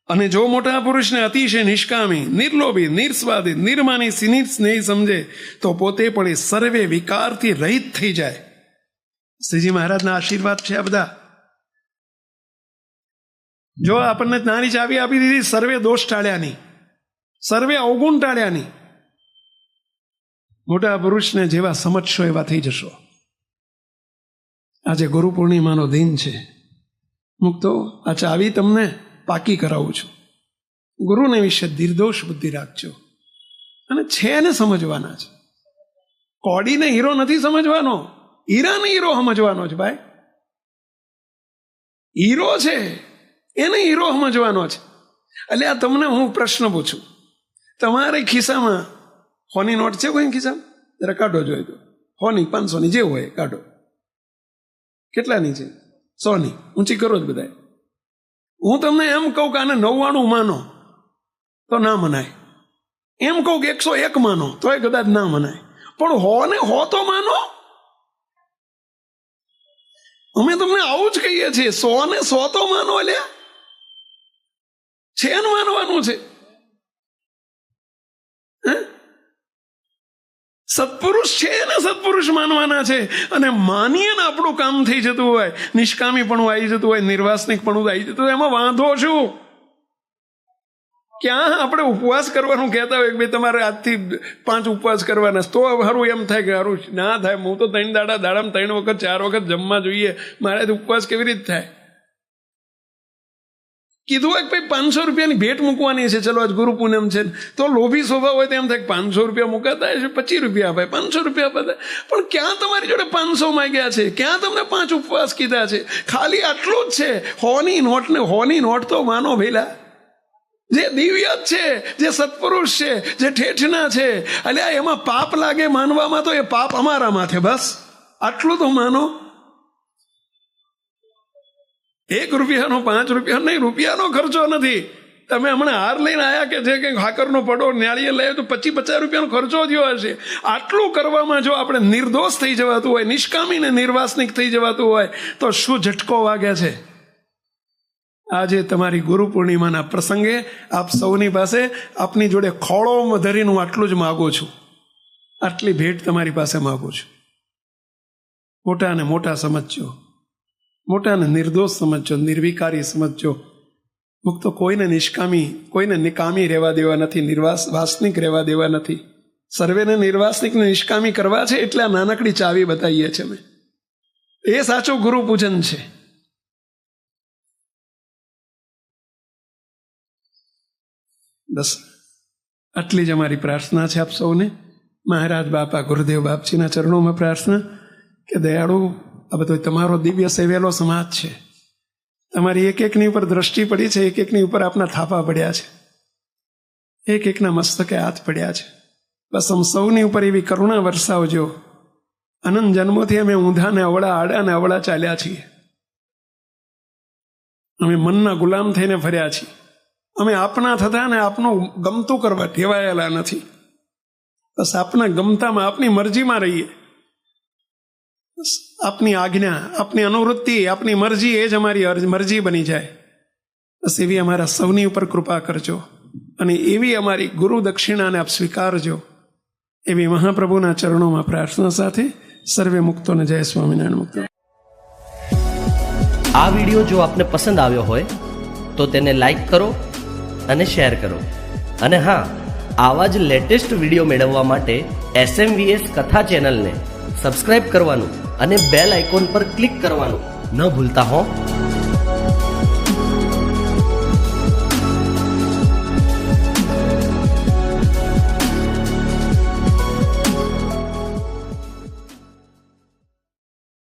અને જો મોટા પુરુષને અતિશય નિષ્કામી, નિર્લોભી, નિર્સ્વાદી, નિર્માની, સિનિર સ્નેહી સમજે તો પોતે પણ એ સર્વે વિકારથી રહિત થઈ જાય. શ્રીજી મહારાજના આશીર્વાદ છે આ બધા. જો આપણને નાની ચાવી આપી દીધી સર્વે દોષ ટાળ્યાની, સર્વે અવગુણ ટાળ્યાની. મોટા પુરુષને જેવા સમજશો એવા થઈ જશો. આજે ગુરુ પૂર્ણિમાનો દિન છે. મુક્તો આ ચાવી તમને પાકી કરાવું છું. ગુરુને વિશે નિર્દોષ બુદ્ધિ રાખજો. અને છે ને સમજવાના છે. કોડીને હીરો નથી સમજવાનો, હીરાને હીરો સમજવાનો છે ભાઈ. હીરો છે એને હીરો સમજવાનો છે. એટલે આ તમને હું પ્રશ્ન પૂછું, તમારે ખિસ્સામાં હોની નોટ છે કોઈ ખિસ્સામાં? જરા કાઢો જોઈએ તો. હોની 500ની જે હોય કાઢો. કેટલાની છે? 100ની. ઊંચી કરો જ બધા. હું તમને એમ કહું કે આને 99 માનો તો ના મનાય. એમ કહું કે 101 માનો તોય કદાચ ના મનાય. પણ હો ને હો તો માનો. અમે તમને આવું જ કહીએ છીએ, 100 ને 100 તો માનો. અલ્યા છે ને માનવાનું છે. સત્પુરુષ છે ને સત્પુરુષ માનવાના છે. અને માનીએ ને આપણું કામ થઈ જતું હોય, નિષ્કામીપણું આવી જતું હોય, નિર્વાસનિકપણું આવી જતું હોય, એમાં વાંધો શું? ક્યાં આપણે ઉપવાસ કરવાનું કહેતા હોય કે ભાઈ તમારે આજથી 5 ઉપવાસ કરવાના, તો સારું એમ થાય કે સારું ના થાય. હું તો 3 દાડામાં 3 વખત 4 વખત જમવા જોઈએ, મારે ઉપવાસ કેવી રીતે થાય? કીધું હોય કે ભાઈ 500 રૂપિયાની ભેટ મૂકવાની છે, ચલો આજ ગુરુ પૂનમ છે, તો લોભી સ્વભાવ હોય તો એમ થાય 500 રૂપિયા મૂકાતા છે, 25 રૂપિયા અપાય, 500 રૂપિયા અપાય. પણ ક્યાં તમારી જોડે 500 માંગ્યા છે? ક્યાં તમને 5 ઉપવાસ કીધા છે? ખાલી આટલું જ છે. હોની નોટ તો માનો ભેલા. જે દિવ્ય છે, જે સત્પુરુષ છે, જે ઠેઠના છે, અલ્યા એમાં પાપ લાગે માનવામાં તો એ પાપ અમારા માથે. બસ આટલું તો માનો. 1 રૂપિયાનો 5 રૂપિયા નહીં, રૂપિયાનો ખર્ચો નથી. તમે હમણાં હાર લઈને આવ્યા કે જે કંઈક હાકરનો પડો નાળિયેર લાવ્યો તો 25-50 રૂપિયાનો ખર્ચો થયો હશે. આટલું કરવામાં જો આપણે નિર્દોષ થઈ જવાતું હોય, નિષ્કામી ને નિર્વાસનિક થઈ જવાતું હોય તો શું ઝટકો વાગે છે? આજે તમારી ગુરુ પૂર્ણિમાના પ્રસંગે આપ સૌની પાસે આપની જોડે ખોળોમાં ધરીને હું આટલું જ માગું છું. આટલી ભેટ તમારી પાસે માગું છું. મોટાને મોટા સમજજો, મોટાને નિર્દોષ સમજજો, નિર્વિકારી સમજજો. મુક્તો કોઈને નિષ્કામી, કોઈને નિકામી રહેવા દેવા નથી, નિર્વાસનિક રહેવા દેવા નથી. સર્વેને નિર્વાસનિકને નિષ્કામી કરવા છે એટલે આ નાનકડી ચાવી બતાવીએ છીએ અમે. એ સાચું ગુરુ પૂજન છે. બસ આટલી જ અમારી પ્રાર્થના છે આપ સૌને. મહારાજ બાપા ગુરુદેવ બાપજીના ચરણોમાં પ્રાર્થના કે દયાળુ આ બધો તમારો દિવ્ય સેવેલો સમાજ છે. તમારી એકની ઉપર દ્રષ્ટિ પડી છે, એકની ઉપર આપના થાપા પડ્યા છે, એકના મસ્તકે હાથ પડ્યા છે. બસ આમ સૌની ઉપર એવી કરુણા વરસાવજો. અનંત જન્મોથી અમે ઊંધા ને અવળા, આડા ને અવળા ચાલ્યા છીએ. અમે મનના ગુલામ થઈને ફર્યા છીએ. અમે આપના થતા ને આપનું ગમતું કરવા ટેવાયેલા નથી. બસ આપના ગમતામાં, આપની મરજીમાં રહીએ. આપની આજ્ઞા, આપની અનુવૃત્તિ, આપની મરજી એ જ અમારી મરજી બની જાય. બસ એવી અમારા સૌની ઉપર કૃપા કરજો અને એવી અમારી ગુરુ દક્ષિણાને આપ સ્વીકારજો. એવી મહાપ્રભુના ચરણોમાં પ્રાર્થના સાથે સર્વે મુક્તોને જય સ્વામિનારાયણ મુક્તો. આ વિડીયો જો આપને પસંદ આવ્યો હોય તો તેને લાઈક કરો અને શેર કરો. અને હા, આવા જ લેટેસ્ટ વિડીયો મેળવવા માટે SMVS કથા ચેનલને સબસ્ક્રાઇબ કરવાનું અને બેલ આઇકોન પર ક્લિક કરવાનું ન ભૂલતા હો.